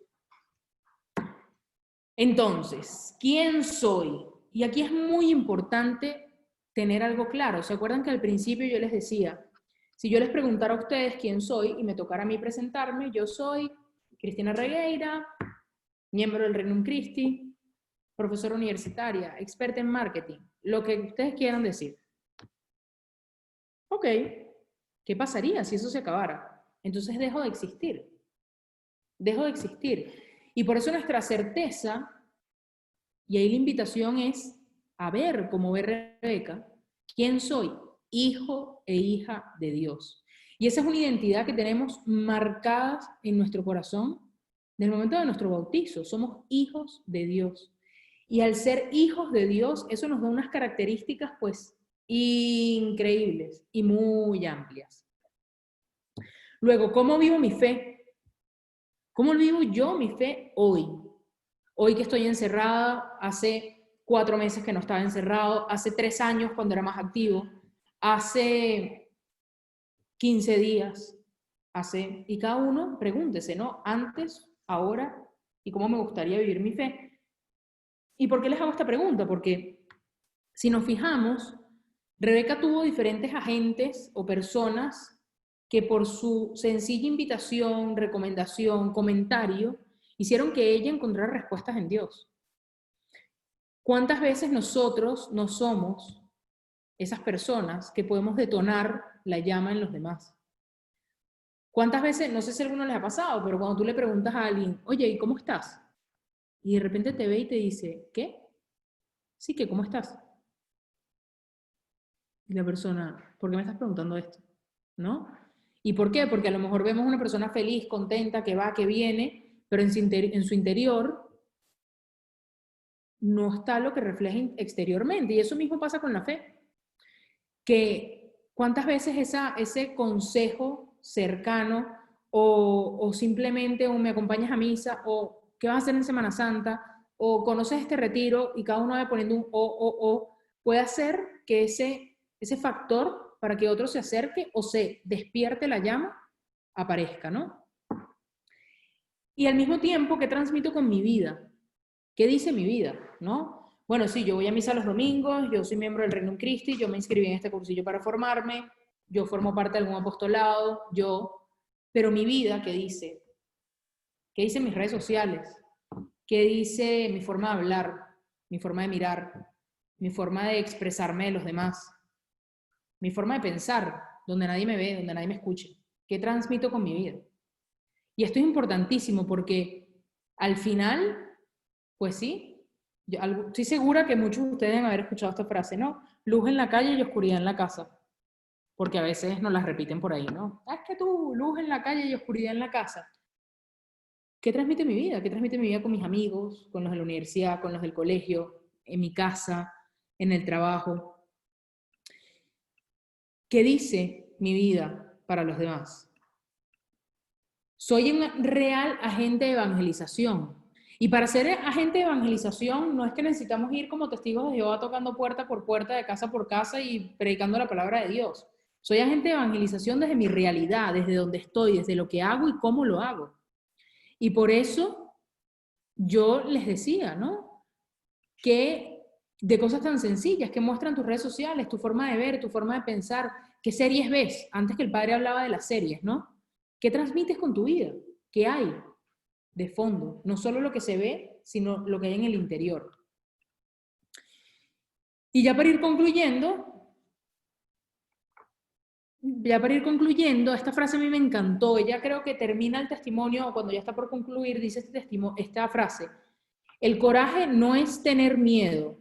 Entonces, ¿quién soy? Y aquí es muy importante tener algo claro. ¿Se acuerdan que al principio yo les decía, si yo les preguntara a ustedes quién soy y me tocara a mí presentarme, yo soy Cristina Regueira, miembro del Regnum Christi, profesora universitaria, experta en marketing, lo que ustedes quieran decir. Ok, ¿qué pasaría si eso se acabara? Entonces dejo de existir. Dejo de existir. Y por eso nuestra certeza, y ahí la invitación es a ver, como ve Rebeca, ¿quién soy? Hijo e hija de Dios. Y esa es una identidad que tenemos marcada en nuestro corazón desde el momento de nuestro bautizo. Somos hijos de Dios. Y al ser hijos de Dios, eso nos da unas características pues increíbles y muy amplias. Luego, ¿cómo vivo mi fe? ¿Cómo vivo yo mi fe hoy? Hoy que estoy encerrada, hace 4 meses que no estaba encerrado, hace 3 años cuando era más activo, hace 15 días, y cada uno pregúntese, ¿no? Antes, ahora, y cómo me gustaría vivir mi fe. ¿Y por qué les hago esta pregunta? Porque si nos fijamos, Rebeca tuvo diferentes agentes o personas que por su sencilla invitación, recomendación, comentario, hicieron que ella encontrara respuestas en Dios. ¿Cuántas veces nosotros no somos esas personas que podemos detonar la llama en los demás? ¿Cuántas veces, no sé si a alguno les ha pasado, pero cuando tú le preguntas a alguien, oye, ¿y cómo estás? Y de repente te ve y te dice, ¿qué? Sí, que ¿cómo estás? Y la persona, ¿por qué me estás preguntando esto? ¿No? ¿Y por qué? Porque a lo mejor vemos una persona feliz, contenta, que va, que viene, pero en su interior no está lo que refleja exteriormente. Y eso mismo pasa con la fe. Que cuántas veces ese consejo cercano o simplemente un me acompañas a misa o qué vas a hacer en Semana Santa o conoces este retiro y cada uno va poniendo un o, puede hacer que ese factor para que otro se acerque o se despierte la llama aparezca, ¿no? Y al mismo tiempo, ¿qué transmito con mi vida? ¿Qué dice mi vida? ¿No? Bueno, sí, yo voy a misa los domingos, yo soy miembro del Regnum Christi, yo me inscribí en este cursillo para formarme, yo formo parte de algún apostolado, pero mi vida, ¿qué dice? ¿Qué dicen mis redes sociales? ¿Qué dice mi forma de hablar, mi forma de mirar, mi forma de expresarme de los demás, mi forma de pensar, donde nadie me ve, donde nadie me escuche? ¿Qué transmito con mi vida? Y esto es importantísimo porque al final, pues sí, Estoy segura que muchos de ustedes deben haber escuchado esta frase, ¿no? Luz en la calle y oscuridad en la casa. Porque a veces nos las repiten por ahí, ¿no? Es que tú, luz en la calle y oscuridad en la casa. ¿Qué transmite mi vida? ¿Qué transmite mi vida con mis amigos, con los de la universidad, con los del colegio, en mi casa, en el trabajo? ¿Qué dice mi vida para los demás? Soy un real agente de evangelización. Y para ser agente de evangelización no es que necesitamos ir como testigos de Jehová tocando puerta por puerta, de casa por casa y predicando la palabra de Dios. Soy agente de evangelización desde mi realidad, desde donde estoy, desde lo que hago y cómo lo hago. Y por eso yo les decía, ¿no? Que de cosas tan sencillas que muestran tus redes sociales, tu forma de ver, tu forma de pensar, qué series ves. Antes que el padre hablaba de las series, ¿no? ¿Qué transmites con tu vida? ¿Qué hay de fondo? No solo lo que se ve, sino lo que hay en el interior. Y ya para ir concluyendo, esta frase a mí me encantó. Ella creo que termina el testimonio, o cuando ya está por concluir, dice esta frase. El coraje no es tener miedo,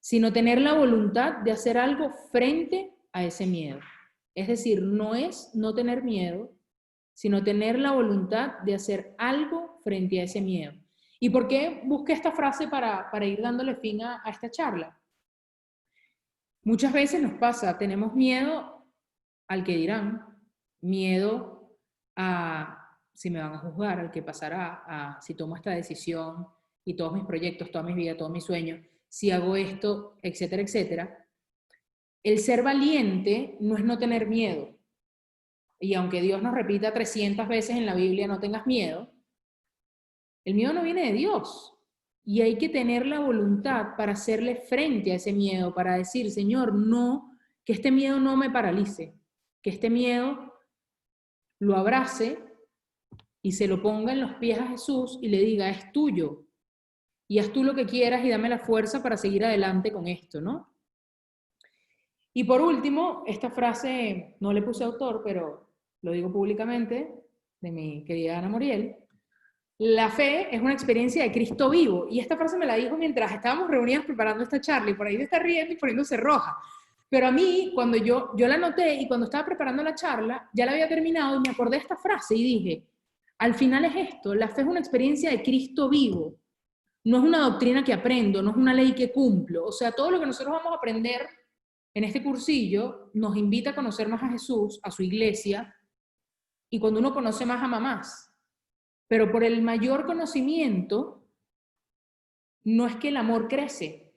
sino tener la voluntad de hacer algo frente a ese miedo. Es decir, no es no tener miedo, sino tener la voluntad de hacer algo frente a ese miedo. ¿Y por qué busqué esta frase para ir dándole fin a esta charla? Muchas veces nos pasa, tenemos miedo al que dirán, miedo a si me van a juzgar, al que pasará, a si tomo esta decisión y todos mis proyectos, toda mi vida, todos mis sueños, si hago esto, etcétera, etcétera. El ser valiente no es no tener miedo. Y aunque Dios nos repita 300 veces en la Biblia, no tengas miedo, el miedo no viene de Dios. Y hay que tener la voluntad para hacerle frente a ese miedo, para decir, Señor, no, que este miedo no me paralice, que este miedo lo abrace y se lo ponga en los pies a Jesús y le diga, es tuyo, y haz tú lo que quieras y dame la fuerza para seguir adelante con esto, ¿no? Y por último, esta frase no le puse autor, pero lo digo públicamente, de mi querida Ana Moriel. La fe es una experiencia de Cristo vivo. Y esta frase me la dijo mientras estábamos reunidas preparando esta charla, y por ahí se está riendo y poniéndose roja. Pero a mí, cuando yo la anoté y cuando estaba preparando la charla, ya la había terminado y me acordé de esta frase y dije, al final es esto, la fe es una experiencia de Cristo vivo. No es una doctrina que aprendo, no es una ley que cumplo. O sea, todo lo que nosotros vamos a aprender en este cursillo nos invita a conocer más a Jesús, a su iglesia, y cuando uno conoce más, ama más. Pero por el mayor conocimiento, no es que el amor crece.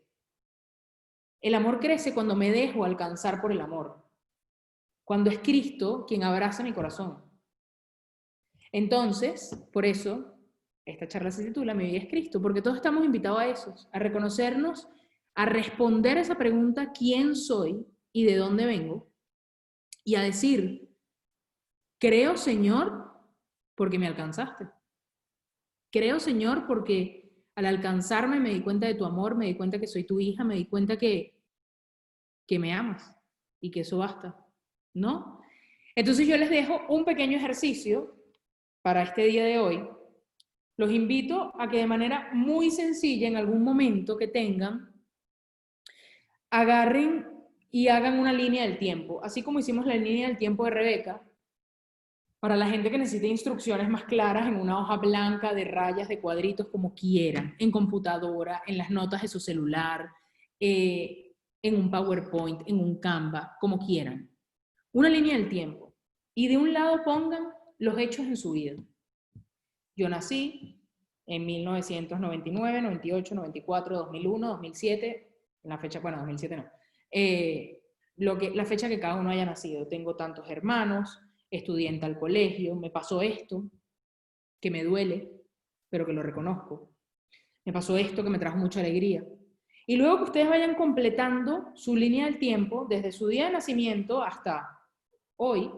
El amor crece cuando me dejo alcanzar por el amor. Cuando es Cristo quien abraza mi corazón. Entonces, por eso, esta charla se titula Mi vida es Cristo, porque todos estamos invitados a eso, a reconocernos, a responder a esa pregunta, ¿quién soy y de dónde vengo? Y a decir, creo, Señor, porque me alcanzaste. Creo, Señor, porque al alcanzarme me di cuenta de tu amor, me di cuenta que soy tu hija, me di cuenta que me amas y que eso basta, ¿no? Entonces yo les dejo un pequeño ejercicio para este día de hoy. Los invito a que de manera muy sencilla, en algún momento que tengan, agarren y hagan una línea del tiempo, así como hicimos la línea del tiempo de Rebeca. Para la gente que necesite instrucciones más claras, en una hoja blanca de rayas, de cuadritos, como quieran, en computadora, en las notas de su celular, en un PowerPoint, en un Canva, como quieran. Una línea del tiempo. Y de un lado pongan los hechos en su vida. Yo nací en 1999, 98, 94, 2001, 2007, en la fecha, bueno, 2007 no. La fecha que cada uno haya nacido. Tengo tantos hermanos, estudié en tal colegio, me pasó esto, que me duele, pero que lo reconozco. Me pasó esto que me trajo mucha alegría. Y luego que ustedes vayan completando su línea del tiempo, desde su día de nacimiento hasta hoy,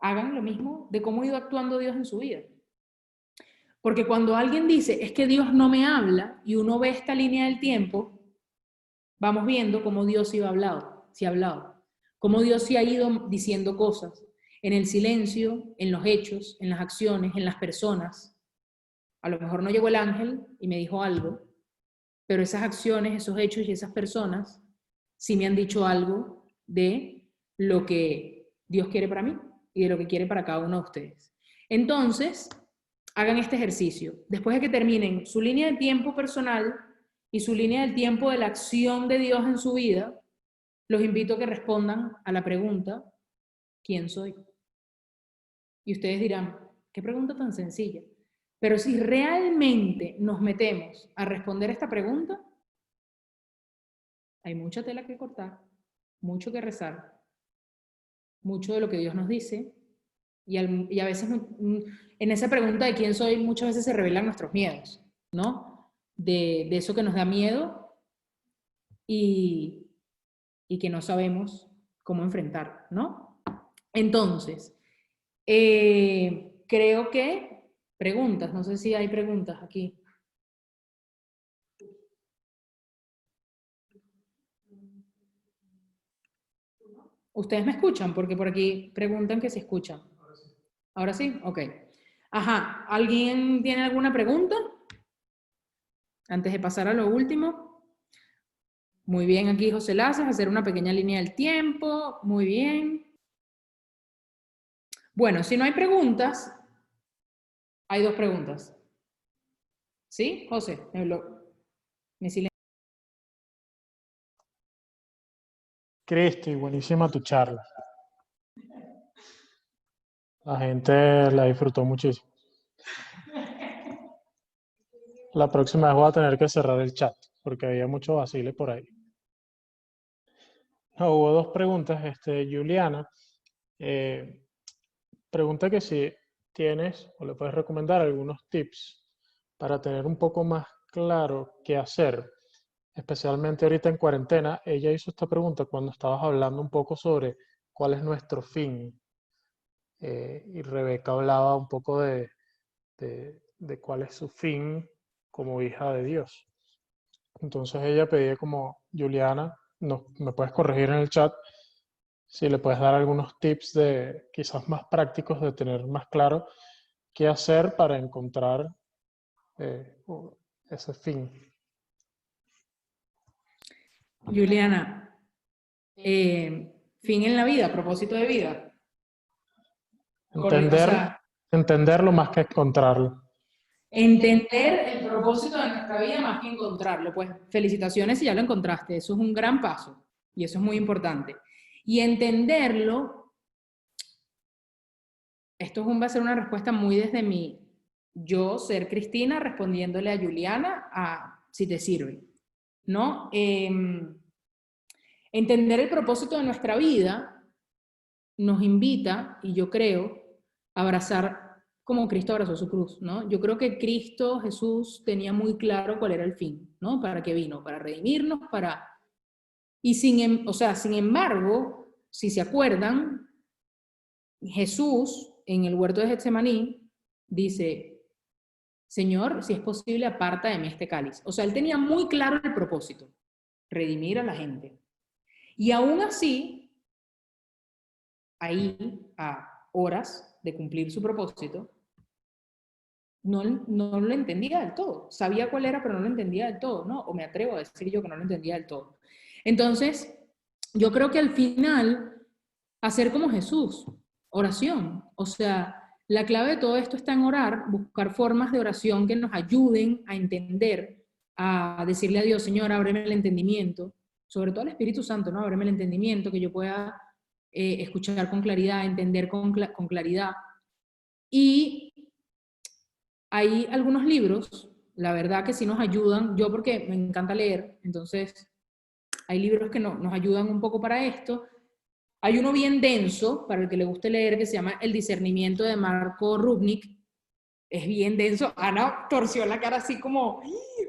hagan lo mismo de cómo ha ido actuando Dios en su vida. Porque cuando alguien dice, es que Dios no me habla, y uno ve esta línea del tiempo, vamos viendo cómo Dios sí ha hablado, cómo Dios sí ha ido diciendo cosas, en el silencio, en los hechos, en las acciones, en las personas. a lo mejor no llegó el ángel y me dijo algo, pero esas acciones, esos hechos y esas personas sí me han dicho algo de lo que Dios quiere para mí y de lo que quiere para cada uno de ustedes. Entonces, hagan este ejercicio. Después de que terminen su línea de tiempo personal y su línea del tiempo de la acción de Dios en su vida, los invito a que respondan a la pregunta, ¿quién soy? Y ustedes dirán, qué pregunta tan sencilla. Pero si realmente nos metemos a responder esta pregunta, hay mucha tela que cortar, mucho que rezar, mucho de lo que Dios nos dice, y a veces en esa pregunta de quién soy, muchas veces se revelan nuestros miedos, ¿no? De eso que nos da miedo y que no sabemos cómo enfrentar, ¿no? Entonces, creo que preguntas, no sé si hay preguntas aquí. ¿Ustedes me escuchan? Porque por aquí preguntan que si escuchan. ¿Ahora sí? Ok. Ajá, ¿alguien tiene alguna pregunta? Antes de pasar a lo último. Muy bien, aquí José Laces, hacer una pequeña línea del tiempo. Muy bien. Bueno, si no hay preguntas, hay dos preguntas. ¿Sí, José? Me silencio. Cristi, buenísima tu charla. La gente la disfrutó muchísimo. La próxima vez voy a tener que cerrar el chat porque había mucho vacile por ahí. No, hubo dos preguntas. Juliana pregunta que si tienes o le puedes recomendar algunos tips para tener un poco más claro qué hacer, especialmente ahorita en cuarentena. Ella hizo esta pregunta cuando estabas hablando un poco sobre cuál es nuestro fin. Y Rebeca hablaba un poco de cuál es su fin como hija de Dios. Entonces ella pedía como, Juliana, me puedes corregir en el chat si le puedes dar algunos tips de quizás más prácticos de tener más claro qué hacer para encontrar ese fin. Juliana, fin en la vida, propósito de vida. Entenderlo más que encontrarlo. Entender el propósito de nuestra vida más que encontrarlo. Pues felicitaciones si ya lo encontraste. Eso es un gran paso y eso es muy importante. Y entenderlo, va a ser una respuesta muy desde mí. Yo, ser Cristina, respondiéndole a Juliana, si te sirve, ¿no? Entender el propósito de nuestra vida nos invita, y yo creo, a abrazar como Cristo abrazó su cruz, ¿no? Yo creo que Cristo, Jesús, tenía muy claro cuál era el fin, ¿no? ¿Para qué vino? Para redimirnos, Y sin embargo, si se acuerdan, Jesús, en el huerto de Getsemaní, dice, Señor, si es posible, aparta de mí este cáliz. O sea, él tenía muy claro el propósito, redimir a la gente. Y aún así, ahí, a horas de cumplir su propósito, no lo entendía del todo. Sabía cuál era, pero no lo entendía del todo, ¿no? O me atrevo a decir yo que no lo entendía del todo. Entonces, yo creo que al final, hacer como Jesús, oración. O sea, la clave de todo esto está en orar, buscar formas de oración que nos ayuden a entender, a decirle a Dios, Señor, ábreme el entendimiento, sobre todo al Espíritu Santo, ¿no? Ábreme el entendimiento, que yo pueda escuchar con claridad, entender con claridad. Y hay algunos libros, la verdad que sí nos ayudan, yo porque me encanta leer, entonces hay libros que nos ayudan un poco para esto. Hay uno bien denso, para el que le guste leer, que se llama El discernimiento de Marco Rubnik. Es bien denso. Ana torció la cara así como,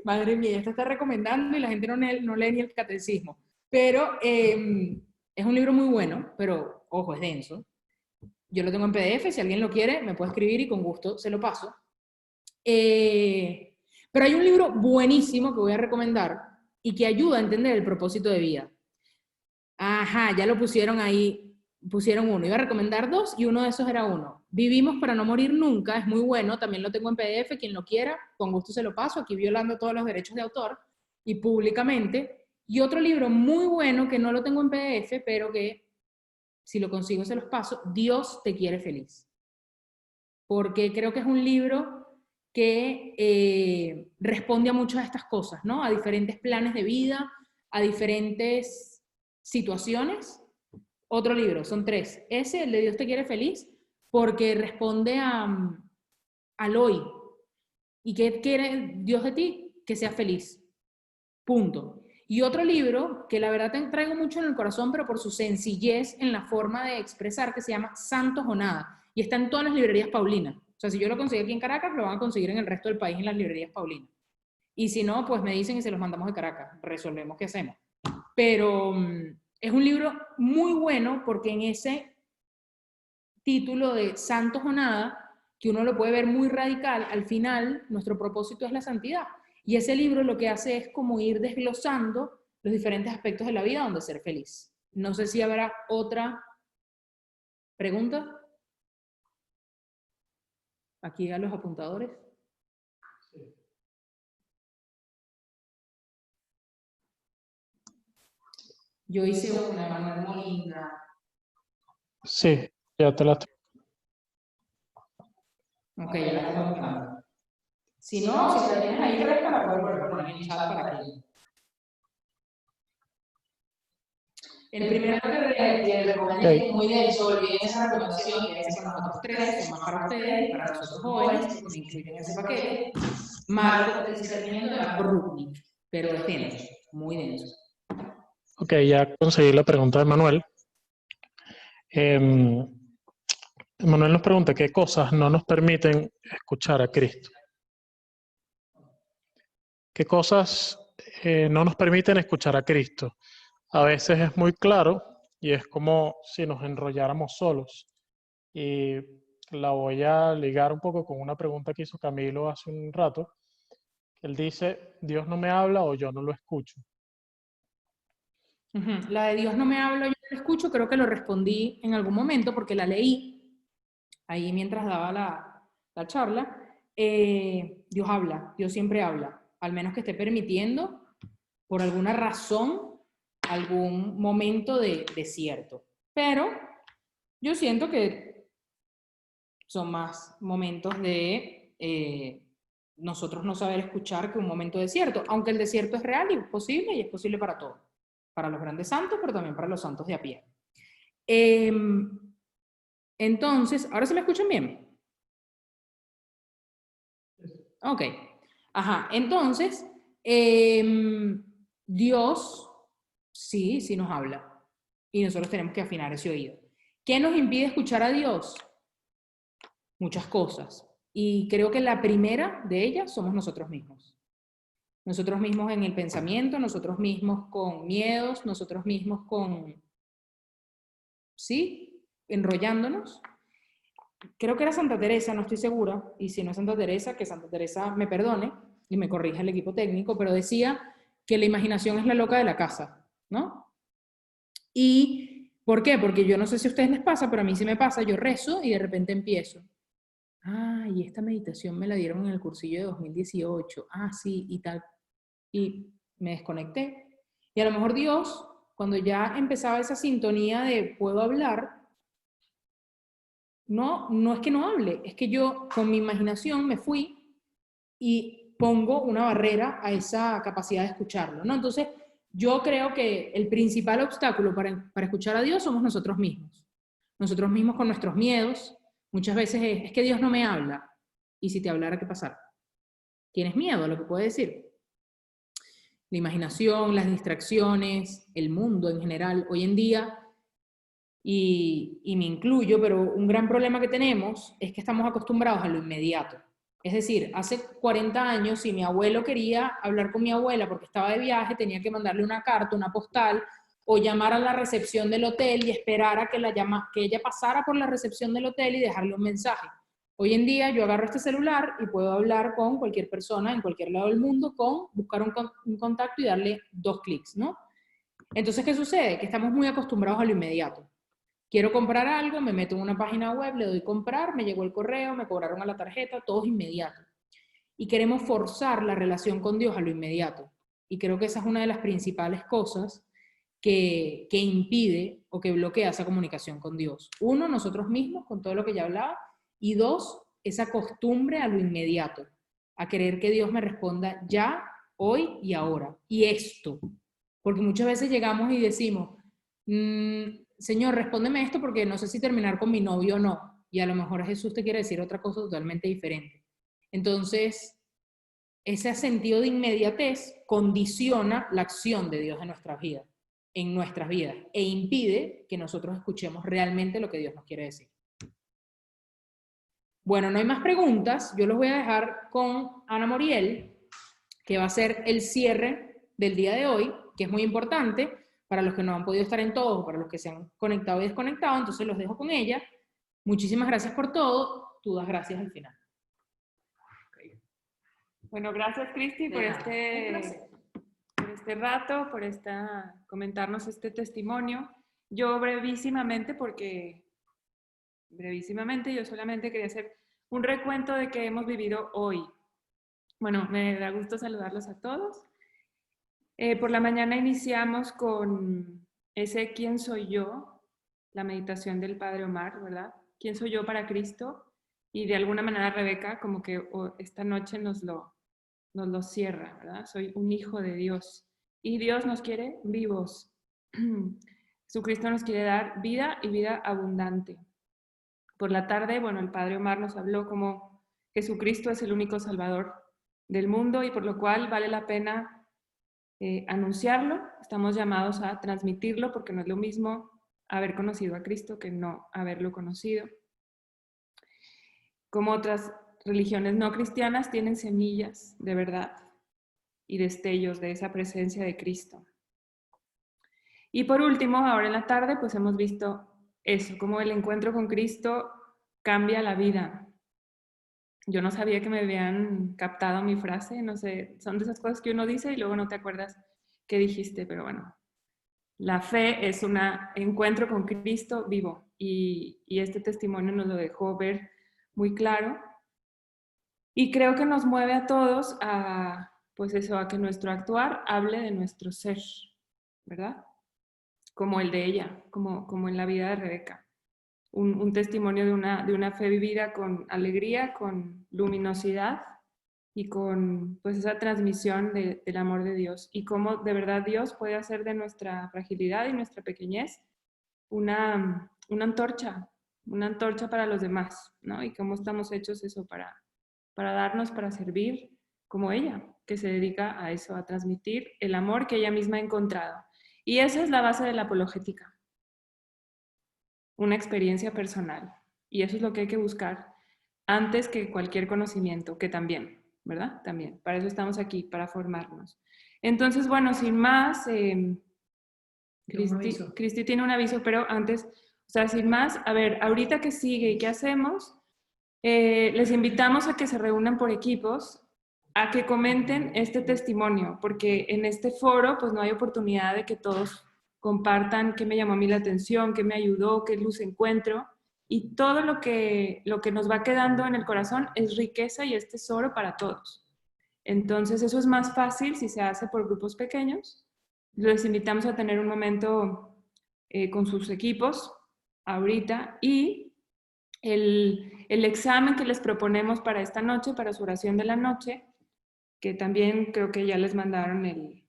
madre mía, esta está recomendando y la gente no lee ni el catecismo. Pero es un libro muy bueno, pero ojo, es denso. Yo lo tengo en PDF, si alguien lo quiere, me puede escribir y con gusto se lo paso. Pero hay un libro buenísimo que voy a recomendar y que ayuda a entender el propósito de vida. Ajá, ya lo pusieron ahí. pusieron uno. Iba a recomendar dos y uno de esos era uno. Vivimos para no morir nunca, es muy bueno, también lo tengo en PDF, quien lo quiera, con gusto se lo paso, aquí violando todos los derechos de autor y públicamente. Y otro libro muy bueno que no lo tengo en PDF, pero que si lo consigo se los paso, Dios te quiere feliz. Porque creo que es un libro que responde a muchas de estas cosas, ¿no? A diferentes planes de vida, a diferentes situaciones. Otro libro, son tres. Ese, el de Dios te quiere feliz, porque responde al hoy. ¿Y qué quiere Dios de ti? Que seas feliz. Punto. Y otro libro, que la verdad te traigo mucho en el corazón, pero por su sencillez en la forma de expresar, que se llama Santos o Nada. Y está en todas las librerías Paulinas. O sea, si yo lo conseguí aquí en Caracas, lo van a conseguir en el resto del país en las librerías Paulinas. Y si no, pues me dicen y se los mandamos de Caracas. Resolvemos qué hacemos. Pero es un libro muy bueno porque en ese título de Santos o Nada, que uno lo puede ver muy radical, al final nuestro propósito es la santidad. Y ese libro lo que hace es como ir desglosando los diferentes aspectos de la vida donde ser feliz. No sé si habrá otra pregunta. Aquí a los apuntadores. Yo hice una, Manuel Molina. Sí, ya te la estoy. Ok, ya la estoy buscando. Si no, si la tienes ahí fresca, la puedo poner en el chat para que... El primero que recomendé es muy denso, olviden esa recomendación que es para nosotros tres, o más para ustedes y para nosotros jóvenes, que me incluyen en ese paquete. Marco el discernimiento de Marco Rubnik, pero es denso, muy denso. Ok, ya conseguí la pregunta de Manuel. Manuel nos pregunta qué cosas no nos permiten escuchar a Cristo. ¿Qué cosas no nos permiten escuchar a Cristo? A veces es muy claro y es como si nos enrolláramos solos. Y la voy a ligar un poco con una pregunta que hizo Camilo hace un rato. Él dice, Dios no me habla o yo no lo escucho. La de Dios no me habla, yo no lo escucho, creo que lo respondí en algún momento porque la leí ahí mientras daba la charla. Dios habla, Dios siempre habla, al menos que esté permitiendo, por alguna razón, algún momento de desierto. Pero yo siento que son más momentos de nosotros no saber escuchar que un momento de desierto, aunque el desierto es real y es posible, y es posible para todos. Para los grandes santos, pero también para los santos de a pie. Entonces, ¿ahora se me escuchan bien? Ok. Ajá, entonces, Dios sí nos habla. Y nosotros tenemos que afinar ese oído. ¿Qué nos impide escuchar a Dios? Muchas cosas. Y creo que la primera de ellas somos nosotros mismos. Nosotros mismos en el pensamiento, nosotros mismos con miedos, nosotros mismos con, ¿sí? Enrollándonos. Creo que era Santa Teresa, no estoy segura, y si no es Santa Teresa, que Santa Teresa me perdone y me corrija el equipo técnico, pero decía que la imaginación es la loca de la casa, ¿no? ¿Y por qué? Porque yo no sé si a ustedes les pasa, pero a mí sí me pasa, yo rezo y de repente empiezo. Ah, y esta meditación me la dieron en el cursillo de 2018. Ah, sí, y tal. Y me desconecté. Y a lo mejor Dios, cuando ya empezaba esa sintonía de puedo hablar, no es que no hable, es que yo con mi imaginación me fui y pongo una barrera a esa capacidad de escucharlo, ¿no? Entonces, yo creo que el principal obstáculo para escuchar a Dios somos nosotros mismos. Nosotros mismos con nuestros miedos. Muchas veces es que Dios no me habla. ¿Y si te hablara, qué pasará? ¿Tienes miedo a lo que puede decir? La imaginación, las distracciones, el mundo en general. Hoy en día, y me incluyo, pero un gran problema que tenemos es que estamos acostumbrados a lo inmediato. Es decir, hace 40 años, si mi abuelo quería hablar con mi abuela porque estaba de viaje, tenía que mandarle una carta, una postal, o llamar a la recepción del hotel y esperar a que ella pasara por la recepción del hotel y dejarle un mensaje. Hoy en día yo agarro este celular y puedo hablar con cualquier persona en cualquier lado del mundo con buscar un contacto y darle 2 clics, ¿no? Entonces, ¿qué sucede? Que estamos muy acostumbrados a lo inmediato. Quiero comprar algo, me meto en una página web, le doy comprar, me llegó el correo, me cobraron a la tarjeta, todo es inmediato. Y queremos forzar la relación con Dios a lo inmediato. Y creo que esa es una de las principales cosas que impide o que bloquea esa comunicación con Dios. Uno, nosotros mismos, con todo lo que ya hablaba, y dos, esa costumbre a lo inmediato, a querer que Dios me responda ya, hoy y ahora, y esto. Porque muchas veces llegamos y decimos, Señor, respóndeme esto porque no sé si terminar con mi novio o no, y a lo mejor Jesús te quiere decir otra cosa totalmente diferente. Entonces, ese sentido de inmediatez condiciona la acción de Dios en nuestras vidas, e impide que nosotros escuchemos realmente lo que Dios nos quiere decir. Bueno, no hay más preguntas. Yo los voy a dejar con Ana Moriel, que va a ser el cierre del día de hoy, que es muy importante para los que no han podido estar en todos, para los que se han conectado y desconectado. Entonces los dejo con ella. Muchísimas gracias por todo. Tú das gracias al final. Bueno, gracias Cristi por este rato, por comentarnos este testimonio. Yo brevísimamente, yo solamente quería hacer un recuento de que hemos vivido hoy. Bueno, me da gusto saludarlos a todos. Por la mañana iniciamos con ese ¿quién soy yo? La meditación del Padre Omar, ¿verdad? ¿Quién soy yo para Cristo? Y de alguna manera Rebeca como que esta noche nos lo cierra, ¿verdad? Soy un hijo de Dios. Y Dios nos quiere vivos. Jesucristo nos quiere dar vida y vida abundante. Por la tarde, bueno, el Padre Omar nos habló como Jesucristo es el único Salvador del mundo y por lo cual vale la pena anunciarlo. Estamos llamados a transmitirlo porque no es lo mismo haber conocido a Cristo que no haberlo conocido. Como otras religiones no cristianas, tienen semillas de verdad y destellos de esa presencia de Cristo. Y por último, ahora en la tarde, pues hemos visto eso, cómo el encuentro con Cristo cambia la vida. Yo no sabía que me habían captado mi frase, no sé, son de esas cosas que uno dice y luego no te acuerdas qué dijiste, pero bueno. La fe es un encuentro con Cristo vivo y este testimonio nos lo dejó ver muy claro. Y creo que nos mueve a todos a, pues eso, a que nuestro actuar hable de nuestro ser, ¿verdad? Como el de ella, como en la vida de Rebeca. Un testimonio de una fe vivida con alegría, con luminosidad y con pues esa transmisión del amor de Dios. Y cómo de verdad Dios puede hacer de nuestra fragilidad y nuestra pequeñez una antorcha para los demás, ¿no? Y cómo estamos hechos eso para darnos, para servir como ella, que se dedica a eso, a transmitir el amor que ella misma ha encontrado. Y esa es la base de la apologética, una experiencia personal. Y eso es lo que hay que buscar antes que cualquier conocimiento, que también, ¿verdad? También, para eso estamos aquí, para formarnos. Entonces, bueno, sin más, Cristi tiene un aviso, pero antes, o sea, sin más, a ver, ahorita que sigue y qué hacemos, les invitamos a que se reúnan por equipos, a que comenten este testimonio, porque en este foro pues no hay oportunidad de que todos compartan qué me llamó a mí la atención, qué me ayudó, qué luz encuentro, y todo lo que nos va quedando en el corazón es riqueza y es tesoro para todos. Entonces eso es más fácil si se hace por grupos pequeños. Les invitamos a tener un momento con sus equipos ahorita y el examen que les proponemos para esta noche, para su oración de la noche, que también creo que ya les mandaron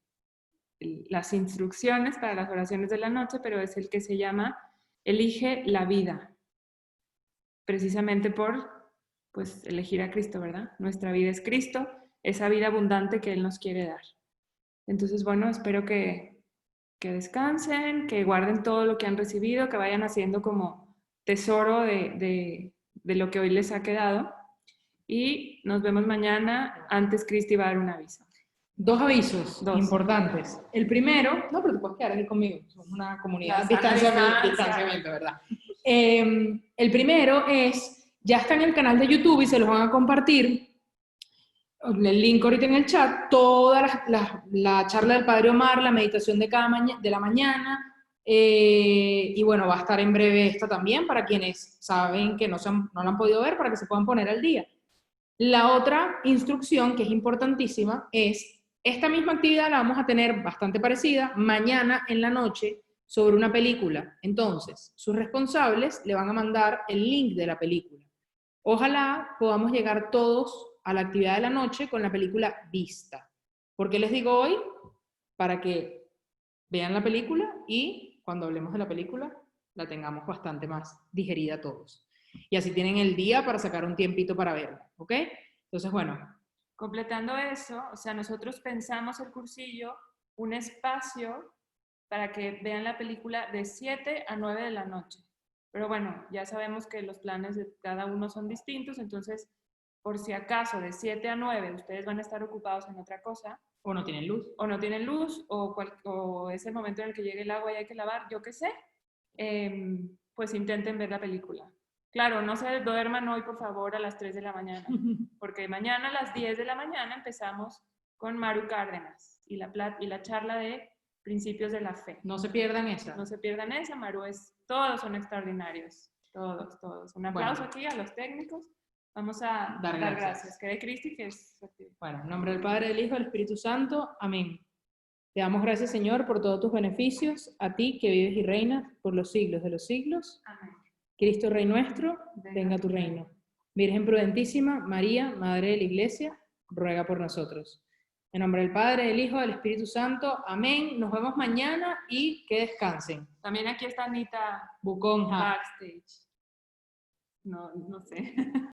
las instrucciones para las oraciones de la noche, pero es el que se llama Elige la vida, precisamente por pues, elegir a Cristo, ¿verdad? Nuestra vida es Cristo, esa vida abundante que Él nos quiere dar. Entonces, bueno, espero que descansen, que guarden todo lo que han recibido, que vayan haciendo como tesoro de lo que hoy les ha quedado. Y nos vemos mañana. Antes Cristi va a dar un aviso. Dos avisos importantes. El primero, no, pero te puedes quedar aquí conmigo, somos una comunidad, distanciamiento, ¿verdad? El primero es, ya está en el canal de YouTube y se los van a compartir, el link ahorita en el chat, toda la charla del Padre Omar, la meditación de la mañana, Y bueno, va a estar en breve esta también para quienes saben que no la han podido ver, para que se puedan poner al día. La otra instrucción, que es importantísima, es esta misma actividad la vamos a tener bastante parecida mañana en la noche sobre una película. Entonces, sus responsables le van a mandar el link de la película. Ojalá podamos llegar todos a la actividad de la noche con la película vista. ¿Por qué les digo hoy? Para que vean la película y cuando hablemos de la película la tengamos bastante más digerida todos. Y así tienen el día para sacar un tiempito para verla, ¿ok? Entonces, bueno. Completando eso, o sea, nosotros pensamos el cursillo, un espacio para que vean la película de 7 a 9 de la noche. Pero bueno, ya sabemos que los planes de cada uno son distintos, entonces, por si acaso de 7 a 9 ustedes van a estar ocupados en otra cosa. O no tienen luz. O no tienen luz, o es el momento en el que llegue el agua y hay que lavar, yo qué sé, pues intenten ver la película. Claro, no se duerman hoy, por favor, a las 3 de la mañana, porque mañana a las 10 de la mañana empezamos con Maru Cárdenas y la charla de principios de la fe. No se pierdan esa. No se pierdan esa, Maru, todos son extraordinarios, todos. Un aplauso aquí a los técnicos. Vamos a dar gracias. Que de Cristi, que es... Bueno, en nombre del Padre, del Hijo y del Espíritu Santo. Amén. Te damos gracias, Señor, por todos tus beneficios, a ti que vives y reinas por los siglos de los siglos. Amén. Cristo Rey nuestro, venga tu reino. Virgen prudentísima, María, Madre de la Iglesia, ruega por nosotros. En nombre del Padre, del Hijo y del Espíritu Santo. Amén. Nos vemos mañana y que descansen. También aquí está Anita Buconja. backstage. No sé.